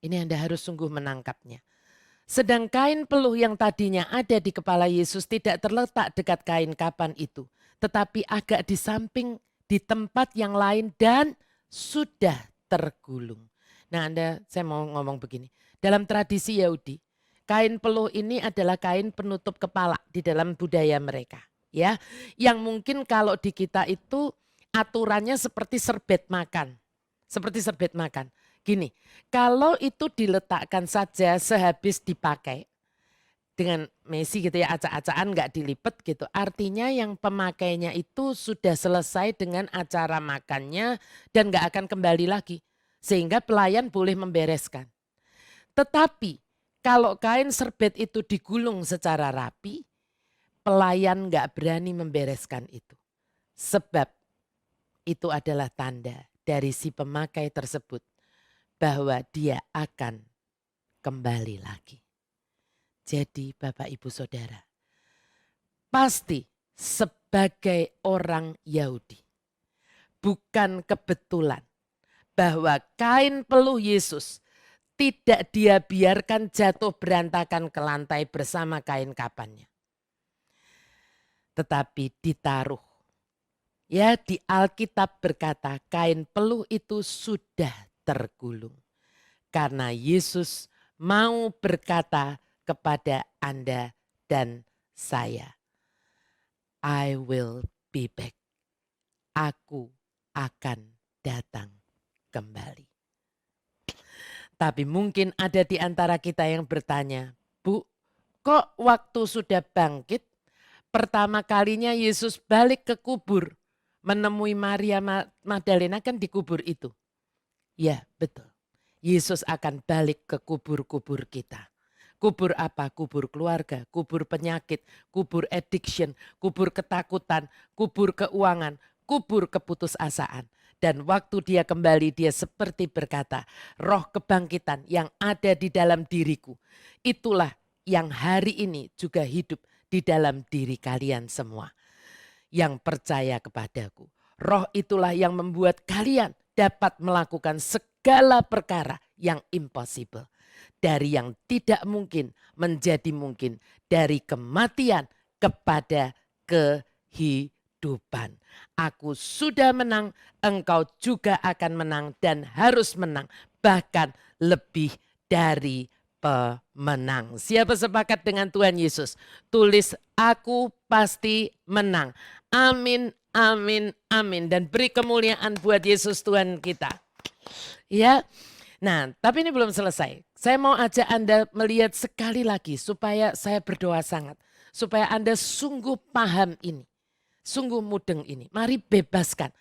Ini Anda harus sungguh menangkapnya. Sedang kain peluh yang tadinya ada di kepala Yesus tidak terletak dekat kain kapan itu. Tetapi agak di samping di tempat yang lain dan sudah tergulung. Nah saya mau ngomong begini. Dalam tradisi Yahudi, kain peluh ini adalah kain penutup kepala di dalam budaya mereka. Ya, yang mungkin kalau di kita itu aturannya seperti serbet makan. Seperti serbet makan. Gini, kalau itu diletakkan saja sehabis dipakai dengan Messi gitu ya, acak-acakan nggak dilipet gitu. Artinya yang pemakainya itu sudah selesai dengan acara makannya dan nggak akan kembali lagi. Sehingga pelayan boleh membereskan. Tetapi kalau kain serbet itu digulung secara rapi, pelayan nggak berani membereskan itu. Sebab itu adalah tanda dari si pemakai tersebut bahwa dia akan kembali lagi. Jadi Bapak Ibu Saudara, pasti sebagai orang Yahudi, bukan kebetulan bahwa kain peluh Yesus tidak dia biarkan jatuh berantakan ke lantai bersama kain kapannya. Tetapi ditaruh. Ya, di Alkitab berkata kain peluh itu sudah tergulung. Karena Yesus mau berkata kepada Anda dan saya, I will be back. Aku akan datang kembali. Tapi mungkin ada di antara kita yang bertanya, Bu, kok waktu sudah bangkit, pertama kalinya Yesus balik ke kubur, menemui Maria Magdalena kan di kubur itu. Ya betul, Yesus akan balik ke kubur-kubur kita. Kubur apa? Kubur keluarga, kubur penyakit, kubur addiction, kubur ketakutan, kubur keuangan, kubur keputusasaan. Dan waktu dia kembali dia seperti berkata, roh kebangkitan yang ada di dalam diriku, itulah yang hari ini juga hidup di dalam diri kalian semua. Yang percaya kepadaku. Roh itulah yang membuat kalian dapat melakukan segala perkara yang impossible. Dari yang tidak mungkin menjadi mungkin. Dari kematian kepada kehidupan. Aku sudah menang, engkau juga akan menang dan harus menang. Bahkan lebih dari pemenang. Siapa sepakat dengan Tuhan Yesus? Tulis, aku pasti menang. Amin, amin, amin. Dan beri kemuliaan buat Yesus Tuhan kita. Ya. Nah, tapi ini belum selesai. Saya mau ajak Anda melihat sekali lagi supaya saya berdoa sangat. Supaya Anda sungguh paham ini. Sungguh mudeng ini. Mari bebaskan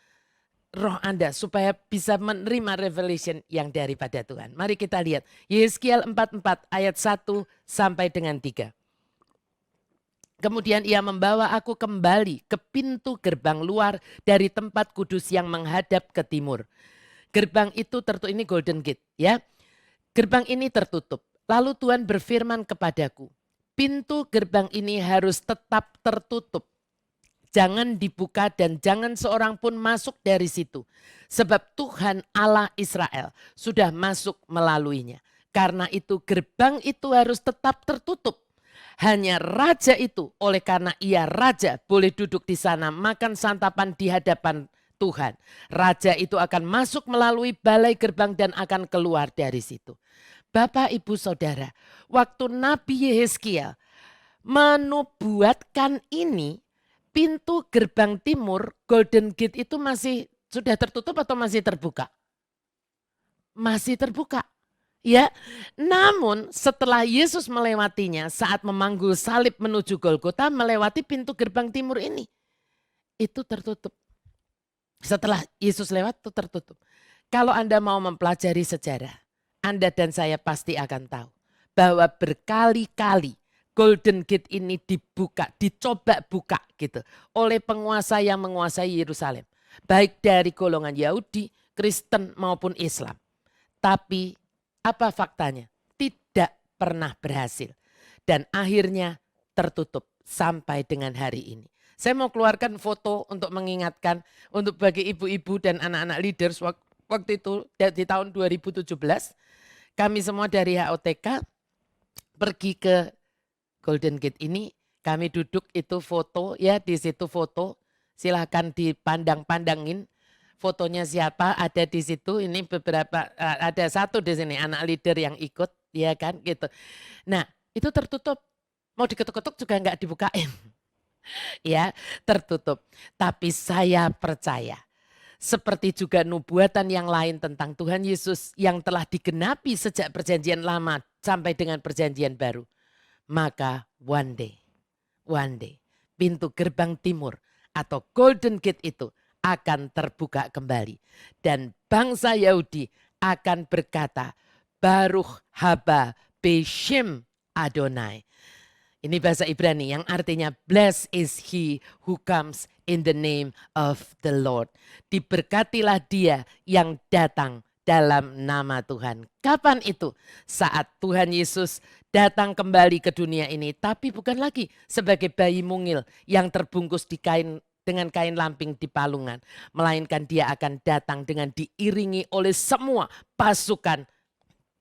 roh Anda supaya bisa menerima revelation yang daripada Tuhan. Mari kita lihat. Yeskiel 44 ayat 1 sampai dengan 3. Kemudian ia membawa aku kembali ke pintu gerbang luar dari tempat kudus yang menghadap ke timur. Gerbang itu tertutup, ini Golden Gate ya. Gerbang ini tertutup. Lalu Tuhan berfirman kepadaku, pintu gerbang ini harus tetap tertutup. Jangan dibuka dan jangan seorang pun masuk dari situ. Sebab Tuhan Allah Israel sudah masuk melaluinya. Karena itu gerbang itu harus tetap tertutup. Hanya raja itu, oleh karena ia raja, boleh duduk di sana makan santapan di hadapan Tuhan. Raja itu akan masuk melalui balai gerbang dan akan keluar dari situ. Bapak, Ibu, Saudara, waktu Nabi Yeskiel menubuatkan ini, pintu gerbang timur, Golden Gate itu masih sudah tertutup atau masih terbuka? Masih terbuka. Ya, namun setelah Yesus melewatinya saat memanggul salib menuju Golgota, melewati pintu gerbang timur ini, itu tertutup. Setelah Yesus lewat itu tertutup. Kalau Anda mau mempelajari sejarah, Anda dan saya pasti akan tahu bahwa berkali-kali Golden Gate ini dibuka, dicoba buka gitu oleh penguasa yang menguasai Yerusalem. Baik dari golongan Yahudi, Kristen maupun Islam. Tapi apa faktanya? Tidak pernah berhasil. Dan akhirnya tertutup sampai dengan hari ini. Saya mau keluarkan foto untuk mengingatkan untuk bagi ibu-ibu dan anak-anak leaders waktu itu di tahun 2017. Kami semua dari HOTK pergi ke Golden Gate ini. Kami duduk itu foto ya, di situ foto. Silahkan dipandang-pandangin. Fotonya siapa ada di situ, ini beberapa, ada satu di sini anak leader yang ikut, ya kan gitu. Nah itu tertutup, mau diketuk-ketuk juga nggak dibukain. Ya tertutup, tapi saya percaya seperti juga nubuatan yang lain tentang Tuhan Yesus yang telah digenapi sejak perjanjian lama sampai dengan perjanjian baru. Maka one day pintu gerbang timur atau Golden Gate itu akan terbuka kembali. Dan bangsa Yahudi akan berkata, Baruch haba beshem Adonai. Ini bahasa Ibrani yang artinya blessed is he who comes in the name of the Lord. Diberkatilah dia yang datang dalam nama Tuhan. Kapan itu? Saat Tuhan Yesus datang kembali ke dunia ini. Tapi bukan lagi sebagai bayi mungil yang terbungkus di kain dengan kain lamping di palungan. Melainkan dia akan datang dengan diiringi oleh semua pasukan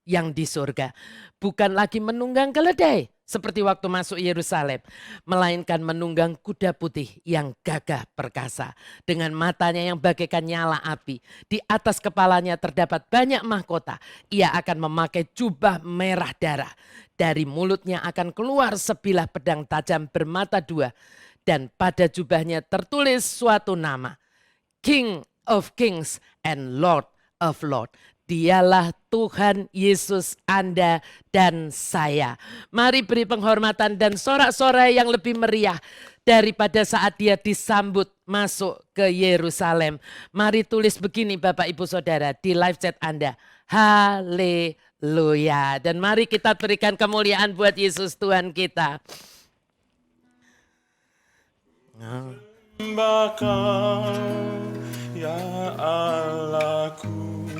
yang di surga. Bukan lagi menunggang keledai seperti waktu masuk Yerusalem. Melainkan menunggang kuda putih yang gagah perkasa. Dengan matanya yang bagaikan nyala api. Di atas kepalanya terdapat banyak mahkota. Ia akan memakai jubah merah darah. Dari mulutnya akan keluar sebilah pedang tajam bermata dua. Dan pada jubahnya tertulis suatu nama. King of Kings and Lord of Lords. Dialah Tuhan Yesus Anda dan saya. Mari beri penghormatan dan sorak-sorai yang lebih meriah daripada saat dia disambut masuk ke Yerusalem. Mari tulis begini Bapak Ibu Saudara di live chat Anda. Haleluya. Dan mari kita berikan kemuliaan buat Yesus Tuhan kita. Sembah Kau, ya Allahku,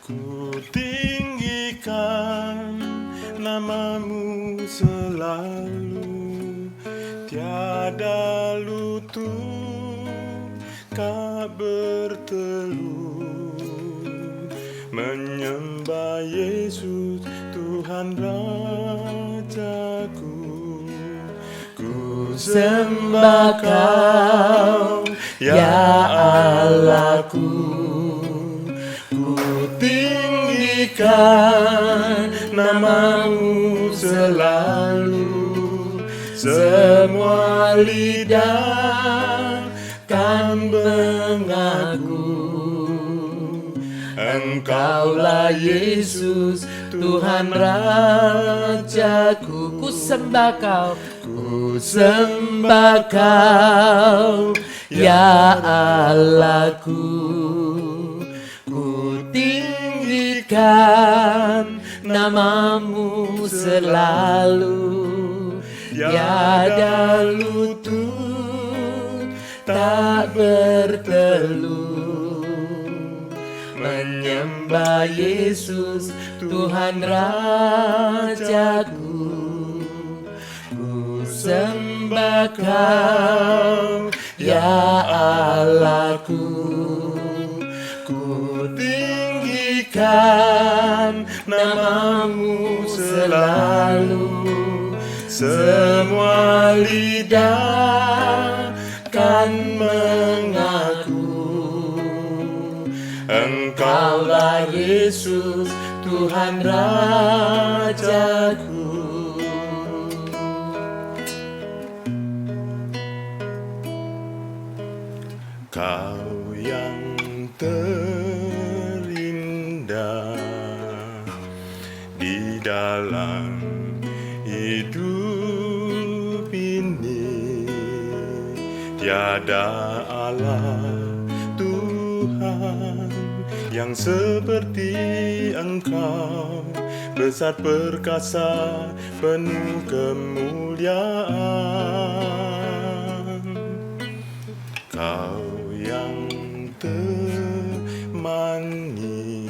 ku tinggikan namamu selalu, tiada lutut kau bertelut, menyembah Yesus Tuhan Rajaku. Ku sembah Kau, ya Allahku, ku tinggikan namamu selalu, semua lidah kan mengaku Engkaulah Yesus, Tuhan Rajaku. Ku sembah Kau, ku sembah Kau, ya Allahku. Ku tinggikan namamu selalu, tiada lutut tak bertelut. Menyembah Yesus, Tuhan Rajaku. Ku sembah Kau, ya Allahku. Ku tinggikan namamu selalu, semua lidah kan mengaku. Engkaulah Yesus, Tuhan Rajaku. Kau yang terindah di dalam hidup ini, tiada Allah Tuhan yang seperti Engkau, besar perkasa penuh kemuliaan. Kau yang temani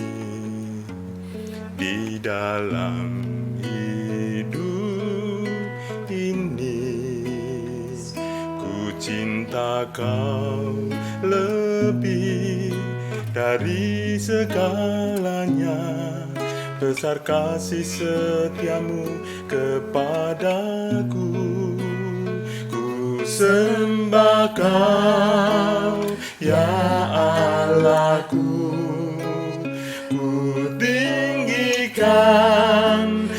di dalam hidup ini, ku cinta Kau lebih dari segalanya, besar kasih setiamu kepadaku. Ku sembah Kau, ya Allahku. Ku tinggikan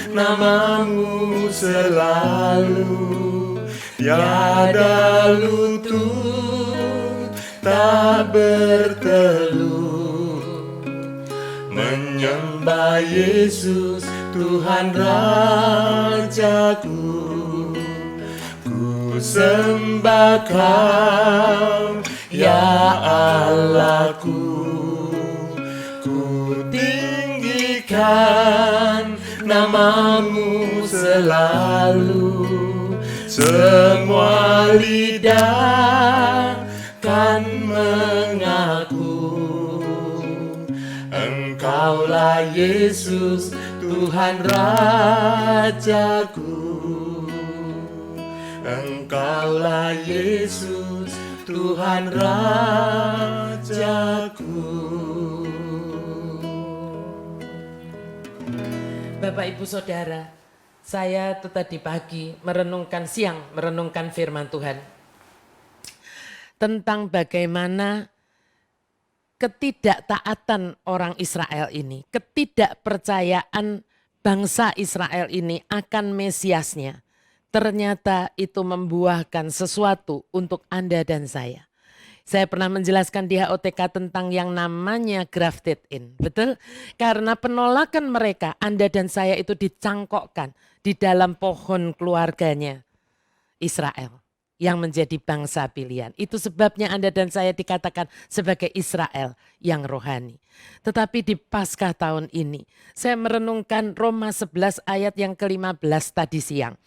namamu selalu, tiada lutut tak bertelut. Menyembah Yesus, Tuhan Rajaku. Ku sembah Kau, ya Allahku. Ku tinggikan namamu selalu, semua lidah kan mengaku. Engkaulah Yesus, Tuhan Rajaku. Engkaulah Yesus, Tuhan Rajaku. Bapak Ibu Saudara, saya itu tadi pagi merenungkan firman Tuhan tentang bagaimana ketidaktaatan orang Israel ini, ketidakpercayaan bangsa Israel ini akan Mesiasnya. Ternyata itu membuahkan sesuatu untuk Anda dan saya. Saya pernah menjelaskan di HOTK tentang yang namanya grafted in. Betul? Karena penolakan mereka, Anda dan saya itu dicangkokkan di dalam pohon keluarganya Israel yang menjadi bangsa pilihan. Itu sebabnya Anda dan saya dikatakan sebagai Israel yang rohani. Tetapi di Paskah tahun ini, saya merenungkan Roma 11 ayat yang ke-15 tadi siang.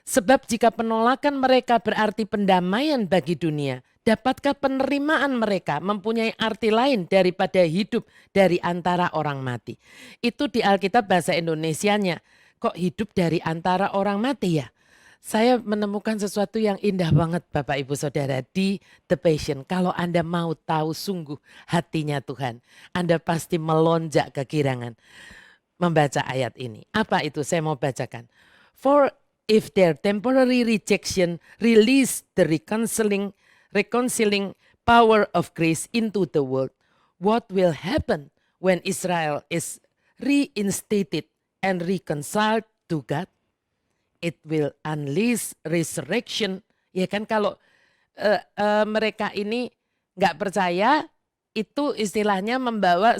Sebab jika penolakan mereka berarti pendamaian bagi dunia, dapatkah penerimaan mereka mempunyai arti lain daripada hidup dari antara orang mati? Itu di Alkitab bahasa Indonesianya, kok hidup dari antara orang mati ya? Saya menemukan sesuatu yang indah banget Bapak Ibu Saudara di The Passion. Kalau Anda mau tahu sungguh hatinya Tuhan, Anda pasti melonjak kegirangan membaca ayat ini. Apa itu? Saya mau bacakan. For if their temporary rejection release the reconciling power of grace into the world, what will happen when Israel is reinstated and reconciled to God? It will unleash resurrection. Ya kan kalau mereka ini nggak percaya, itu istilahnya membawa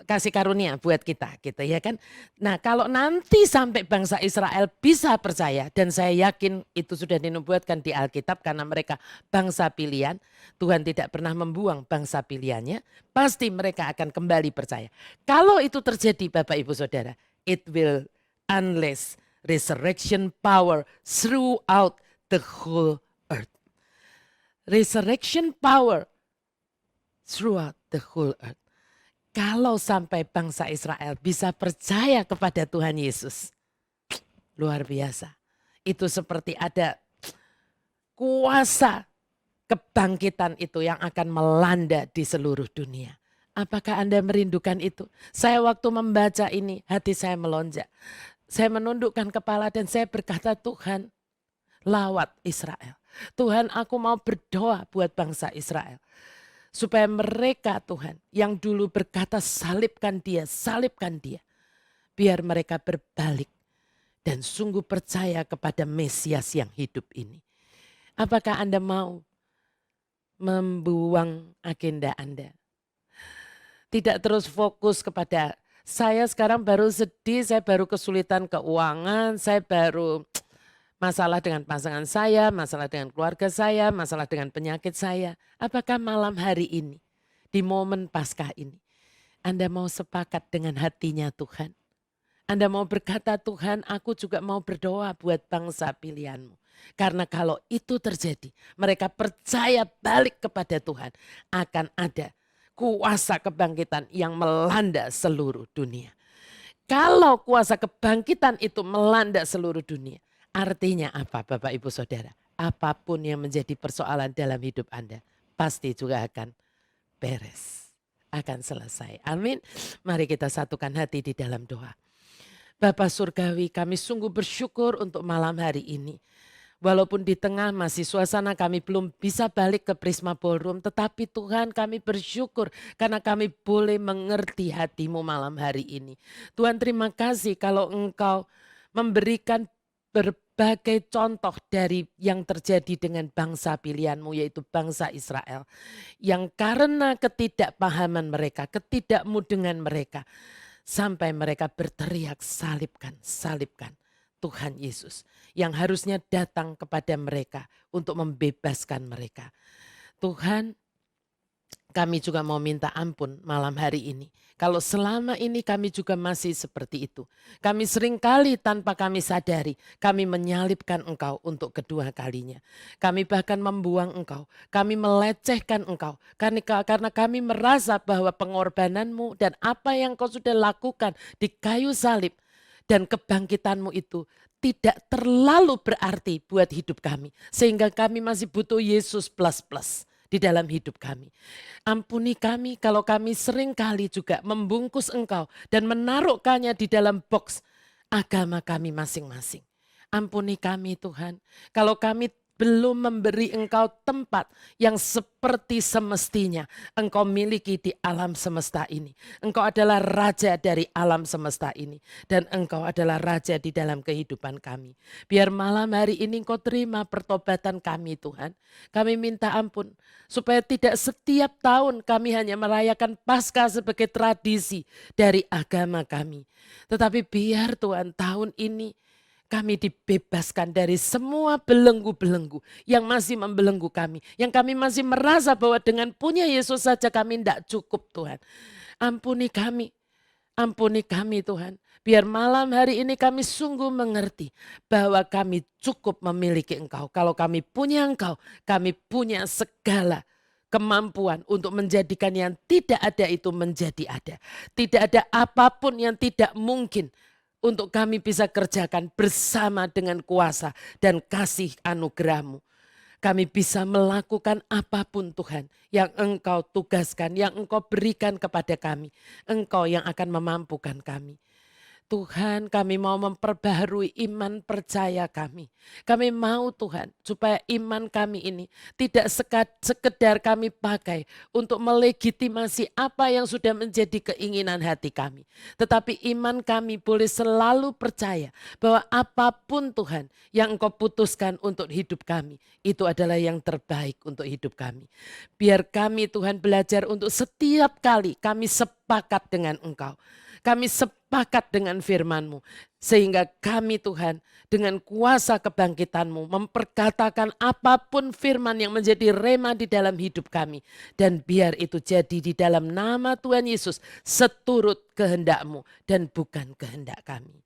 kasih karunia buat kita gitu ya kan. Nah kalau nanti sampai bangsa Israel bisa percaya, dan saya yakin itu sudah dinubuatkan di Alkitab karena mereka bangsa pilihan, Tuhan tidak pernah membuang bangsa pilihannya, pasti mereka akan kembali percaya. Kalau itu terjadi Bapak Ibu Saudara, it will unleash resurrection power throughout the whole earth. Resurrection power throughout the whole earth. Kalau sampai bangsa Israel bisa percaya kepada Tuhan Yesus, luar biasa. Itu seperti ada kuasa kebangkitan itu yang akan melanda di seluruh dunia. Apakah Anda merindukan itu? Saya waktu membaca ini, hati saya melonjak. Saya menundukkan kepala dan saya berkata, Tuhan, lawat Israel. Tuhan, aku mau berdoa buat bangsa Israel. Supaya mereka Tuhan yang dulu berkata salibkan dia. Biar mereka berbalik dan sungguh percaya kepada Mesias yang hidup ini. Apakah Anda mau membuang agenda Anda? Tidak terus fokus kepada saya sekarang baru sedih, saya baru kesulitan keuangan, saya baru masalah dengan pasangan saya, masalah dengan keluarga saya, masalah dengan penyakit saya. Apakah malam hari ini, di momen Paskah ini, Anda mau sepakat dengan hatinya Tuhan? Anda mau berkata, Tuhan, aku juga mau berdoa buat bangsa pilihan-Mu. Karena kalau itu terjadi, mereka percaya balik kepada Tuhan, akan ada kuasa kebangkitan yang melanda seluruh dunia. Kalau kuasa kebangkitan itu melanda seluruh dunia, artinya apa Bapak Ibu Saudara? Apapun yang menjadi persoalan dalam hidup Anda pasti juga akan beres, akan selesai. Amin. Mari kita satukan hati di dalam doa. Bapa Surgawi, kami sungguh bersyukur untuk malam hari ini. Walaupun di tengah masih suasana kami belum bisa balik ke Prisma Ballroom, tetapi Tuhan kami bersyukur karena kami boleh mengerti hati-Mu malam hari ini. Tuhan terima kasih kalau Engkau memberikan berbagai contoh dari yang terjadi dengan bangsa pilihan-Mu, yaitu bangsa Israel. Yang karena ketidakpahaman mereka, ketidakmudengan mereka, sampai mereka berteriak salibkan, salibkan Tuhan Yesus. Yang harusnya datang kepada mereka untuk membebaskan mereka. Tuhan, kami juga mau minta ampun malam hari ini. Kalau selama ini kami juga masih seperti itu. Kami seringkali tanpa kami sadari, kami menyalibkan Engkau untuk kedua kalinya. Kami bahkan membuang Engkau, kami melecehkan Engkau. Karena kami merasa bahwa pengorbanan-Mu dan apa yang Kau sudah lakukan di kayu salib dan kebangkitan-Mu itu tidak terlalu berarti buat hidup kami. Sehingga kami masih butuh Yesus plus-plus di dalam hidup kami. Ampuni kami kalau kami seringkali juga membungkus Engkau dan menaruhkannya di dalam box agama kami masing-masing. Ampuni kami Tuhan, kalau kami belum memberi Engkau tempat yang seperti semestinya Engkau miliki di alam semesta ini. Engkau adalah raja dari alam semesta ini. Dan Engkau adalah raja di dalam kehidupan kami. Biar malam hari ini Engkau terima pertobatan kami Tuhan. Kami minta ampun supaya tidak setiap tahun kami hanya merayakan Paskah sebagai tradisi dari agama kami. Tetapi biar Tuhan tahun ini kami dibebaskan dari semua belenggu-belenggu yang masih membelenggu kami. Yang kami masih merasa bahwa dengan punya Yesus saja kami tidak cukup Tuhan. Ampuni kami Tuhan. Biar malam hari ini kami sungguh mengerti bahwa kami cukup memiliki Engkau. Kalau kami punya Engkau, kami punya segala kemampuan untuk menjadikan yang tidak ada itu menjadi ada. Tidak ada apapun yang tidak mungkin untuk kami bisa kerjakan bersama dengan kuasa dan kasih anugerah-Mu. Kami bisa melakukan apapun Tuhan yang Engkau tugaskan, yang Engkau berikan kepada kami. Engkau yang akan memampukan kami. Tuhan, kami mau memperbaharui iman percaya kami. Kami mau Tuhan supaya iman kami ini tidak sekedar kami pakai untuk melegitimasi apa yang sudah menjadi keinginan hati kami. Tetapi iman kami boleh selalu percaya bahwa apapun Tuhan yang Engkau putuskan untuk hidup kami, itu adalah yang terbaik untuk hidup kami. Biar kami Tuhan belajar untuk setiap kali kami sepakat dengan Engkau. Kami sepakat dengan firman-Mu. Sehingga kami Tuhan dengan kuasa kebangkitan-Mu memperkatakan apapun firman yang menjadi rema di dalam hidup kami. Dan biar itu jadi di dalam nama Tuhan Yesus seturut kehendak-Mu dan bukan kehendak kami.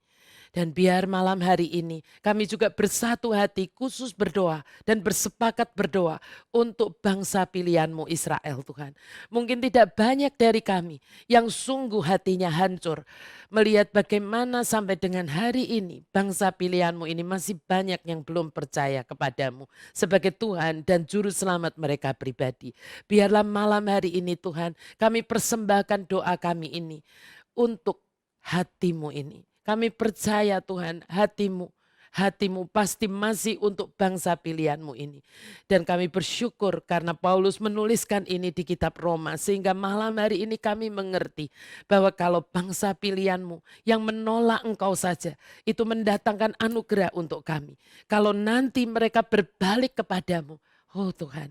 Dan biar malam hari ini kami juga bersatu hati khusus berdoa dan bersepakat berdoa untuk bangsa pilihan-Mu Israel Tuhan. Mungkin tidak banyak dari kami yang sungguh hatinya hancur melihat bagaimana sampai dengan hari ini bangsa pilihan-Mu ini masih banyak yang belum percaya kepadamu sebagai Tuhan dan Juru Selamat mereka pribadi. Biarlah malam hari ini Tuhan kami persembahkan doa kami ini untuk hati-Mu ini. Kami percaya Tuhan hatimu pasti masih untuk bangsa pilihan-Mu ini. Dan kami bersyukur karena Paulus menuliskan ini di kitab Roma. Sehingga malam hari ini kami mengerti bahwa kalau bangsa pilihan-Mu yang menolak Engkau saja, itu mendatangkan anugerah untuk kami. Kalau nanti mereka berbalik kepadamu, oh Tuhan,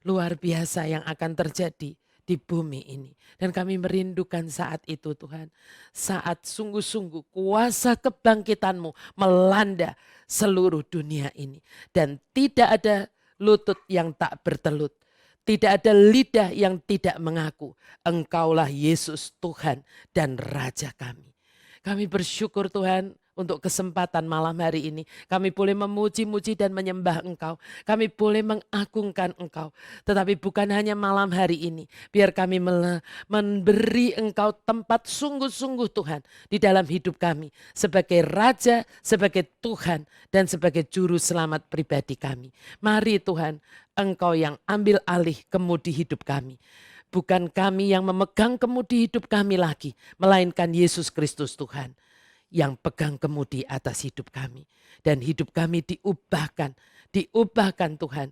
luar biasa yang akan terjadi di bumi ini. Dan kami merindukan saat itu Tuhan. Saat sungguh-sungguh kuasa kebangkitan-Mu melanda seluruh dunia ini. Dan tidak ada lutut yang tak bertelut. Tidak ada lidah yang tidak mengaku. Engkaulah Yesus Tuhan dan Raja kami. Kami bersyukur Tuhan untuk kesempatan malam hari ini. Kami boleh memuji-muji dan menyembah Engkau. Kami boleh mengagungkan Engkau. Tetapi bukan hanya malam hari ini. Biar kami memberi Engkau tempat sungguh-sungguh Tuhan di dalam hidup kami. Sebagai Raja, sebagai Tuhan, dan sebagai Juru Selamat pribadi kami. Mari Tuhan, Engkau yang ambil alih kemudi hidup kami. Bukan kami yang memegang kemudi hidup kami lagi. Melainkan Yesus Kristus Tuhan yang pegang kemudi atas hidup kami. Dan hidup kami diubahkan Tuhan.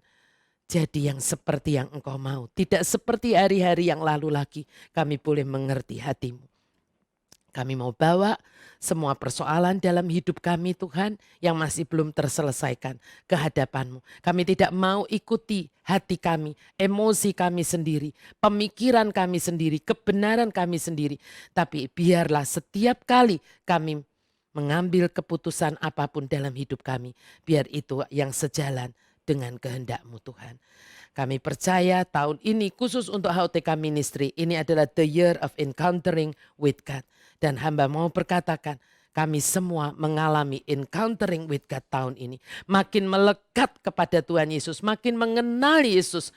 Jadi yang seperti yang Engkau mau. Tidak seperti hari-hari yang lalu lagi. Kami boleh mengerti hati-Mu. Kami mau bawa semua persoalan dalam hidup kami Tuhan yang masih belum terselesaikan ke hadapan-Mu. Kami tidak mau ikuti hati kami, emosi kami sendiri, pemikiran kami sendiri, kebenaran kami sendiri. Tapi biarlah setiap kali kami mengambil keputusan apapun dalam hidup kami, biar itu yang sejalan dengan kehendak-Mu Tuhan. Kami percaya tahun ini khusus untuk HOTK Ministry ini adalah the year of encountering with God. Dan hamba mau berkatakan kami semua mengalami encountering with God tahun ini. Makin melekat kepada Tuhan Yesus, makin mengenal Yesus,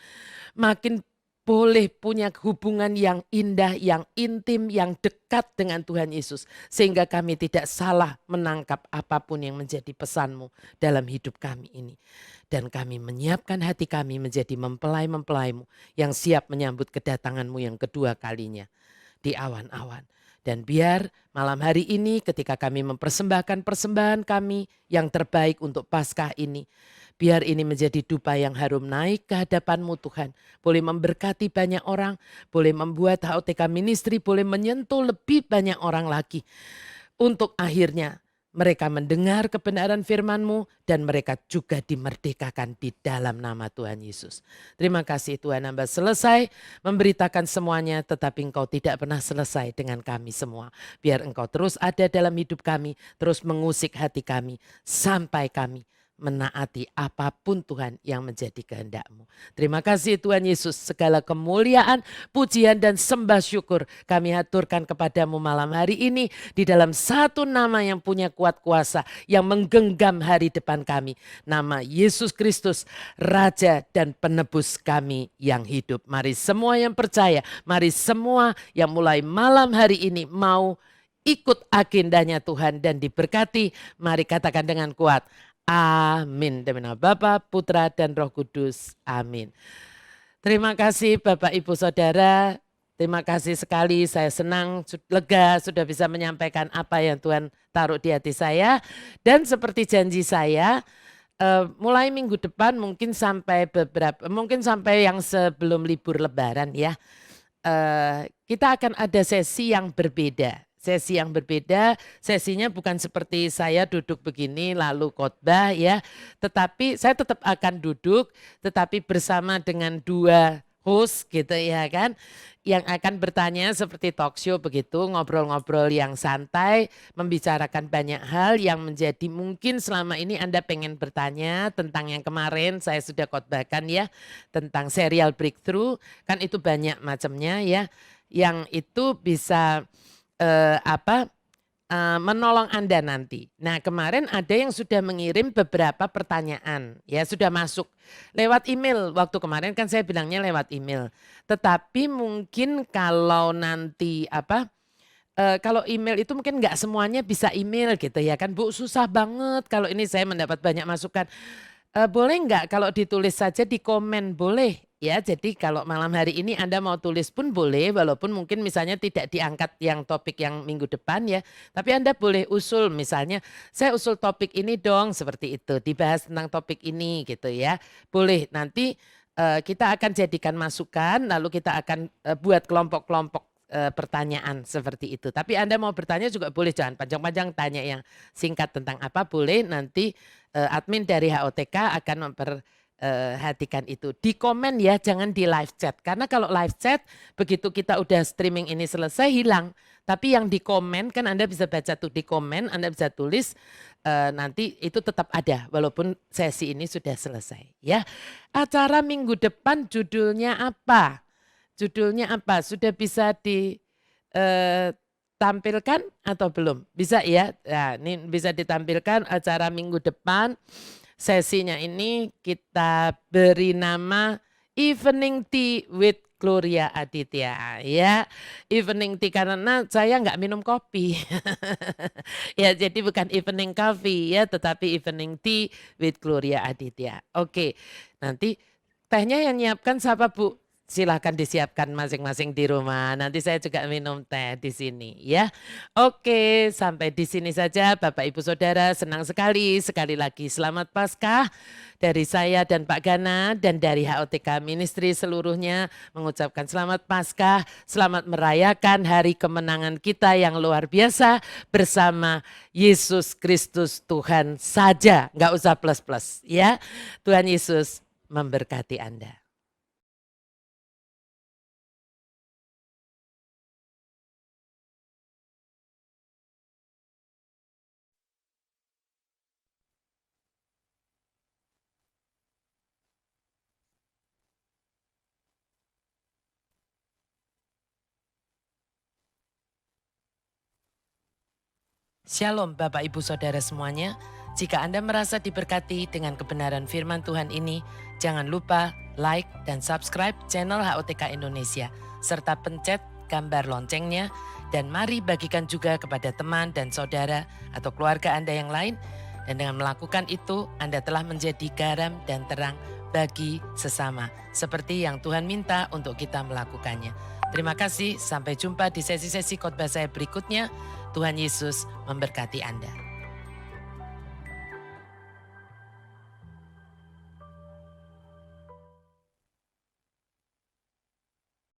makin boleh punya hubungan yang indah, yang intim, yang dekat dengan Tuhan Yesus. Sehingga kami tidak salah menangkap apapun yang menjadi pesan-Mu dalam hidup kami ini. Dan kami menyiapkan hati kami menjadi mempelai-mempelai-Mu yang siap menyambut kedatangan-Mu yang kedua kalinya di awan-awan. Dan biar malam hari ini ketika kami mempersembahkan persembahan kami yang terbaik untuk Paskah ini. Biar ini menjadi dupa yang harum naik ke hadapan-Mu Tuhan. Boleh memberkati banyak orang. Boleh membuat HOTK Ministry boleh menyentuh lebih banyak orang lagi. Untuk akhirnya mereka mendengar kebenaran firman-Mu dan mereka juga dimerdekakan di dalam nama Tuhan Yesus. Terima kasih Tuhan, hamba selesai memberitakan semuanya, tetapi Engkau tidak pernah selesai dengan kami semua. Biar Engkau terus ada dalam hidup kami, terus mengusik hati kami sampai kami menaati apapun Tuhan yang menjadi kehendak-Mu. Terima kasih Tuhan Yesus, segala kemuliaan, pujian dan sembah syukur kami haturkan kepadamu malam hari ini di dalam satu nama yang punya kuat kuasa yang menggenggam hari depan kami. Nama Yesus Kristus, Raja dan Penebus kami yang hidup. Mari semua yang percaya, mari semua yang mulai malam hari ini mau ikut agendanya Tuhan dan diberkati. Mari katakan dengan kuat. Amin. Demi nama Bapa, Putra dan Roh Kudus. Amin. Terima kasih Bapak Ibu Saudara. Terima kasih sekali, saya senang, lega sudah bisa menyampaikan apa yang Tuhan taruh di hati saya. Dan seperti janji saya, mulai minggu depan mungkin sampai yang sebelum libur Lebaran ya, kita akan ada sesi yang berbeda. Sesinya bukan seperti saya duduk begini lalu khotbah ya, tetapi saya tetap akan duduk, tetapi bersama dengan 2 host gitu ya kan, yang akan bertanya seperti talk show begitu, ngobrol-ngobrol yang santai, membicarakan banyak hal yang menjadi mungkin selama ini Anda pengen bertanya tentang yang kemarin saya sudah khotbahkan ya, tentang serial breakthrough, kan itu banyak macamnya ya, yang itu bisa menolong Anda nanti. Nah kemarin ada yang sudah mengirim beberapa pertanyaan ya, sudah masuk lewat email. Waktu kemarin kan saya bilangnya lewat email. Tetapi mungkin kalau nanti kalau email itu mungkin nggak semuanya bisa email gitu ya kan Bu, susah banget kalau ini saya mendapat banyak masukan. Boleh nggak kalau ditulis saja di komen, boleh ya. Jadi kalau malam hari ini Anda mau tulis pun boleh, walaupun mungkin misalnya tidak diangkat yang topik yang minggu depan ya. Tapi Anda boleh usul, misalnya saya usul topik ini dong, seperti itu, dibahas tentang topik ini gitu ya. Boleh, nanti kita akan jadikan masukan, lalu kita akan buat kelompok-kelompok pertanyaan seperti itu. Tapi Anda mau bertanya juga boleh, jangan panjang-panjang, tanya yang singkat tentang apa boleh, nanti admin dari HOTK akan memperhatikan itu. Di komen ya, jangan di live chat. Karena kalau live chat begitu kita udah streaming ini selesai hilang. Tapi yang di komen kan Anda bisa baca tuh di komen, Anda bisa tulis, nanti itu tetap ada walaupun sesi ini sudah selesai ya. Acara minggu depan judulnya apa? Sudah bisa ditampilkan atau belum? Bisa ya? Nah, ini bisa ditampilkan acara minggu depan. Sesinya ini kita beri nama Evening Tea with Gloria Aditya ya. Evening tea karena saya nggak minum kopi. Ya jadi bukan evening coffee ya, tetapi evening tea with Gloria Aditya. Oke, nanti tehnya yang nyiapkan siapa Bu? Silahkan disiapkan masing-masing di rumah. Nanti saya juga minum teh di sini ya. Oke, sampai di sini saja Bapak Ibu Saudara. Senang sekali lagi selamat Paskah dari saya dan Pak Gana dan dari HOTK Ministry seluruhnya mengucapkan selamat Paskah. Selamat merayakan hari kemenangan kita yang luar biasa bersama Yesus Kristus Tuhan saja. Nggak usah plus-plus ya. Tuhan Yesus memberkati Anda. Shalom Bapak Ibu Saudara semuanya. Jika Anda merasa diberkati dengan kebenaran firman Tuhan ini, jangan lupa like dan subscribe channel HOTK Indonesia, serta pencet gambar loncengnya, dan mari bagikan juga kepada teman dan saudara atau keluarga Anda yang lain. Dan dengan melakukan itu, Anda telah menjadi garam dan terang bagi sesama, seperti yang Tuhan minta untuk kita melakukannya. Terima kasih, sampai jumpa di sesi-sesi khotbah saya berikutnya. Tuhan Yesus memberkati Anda.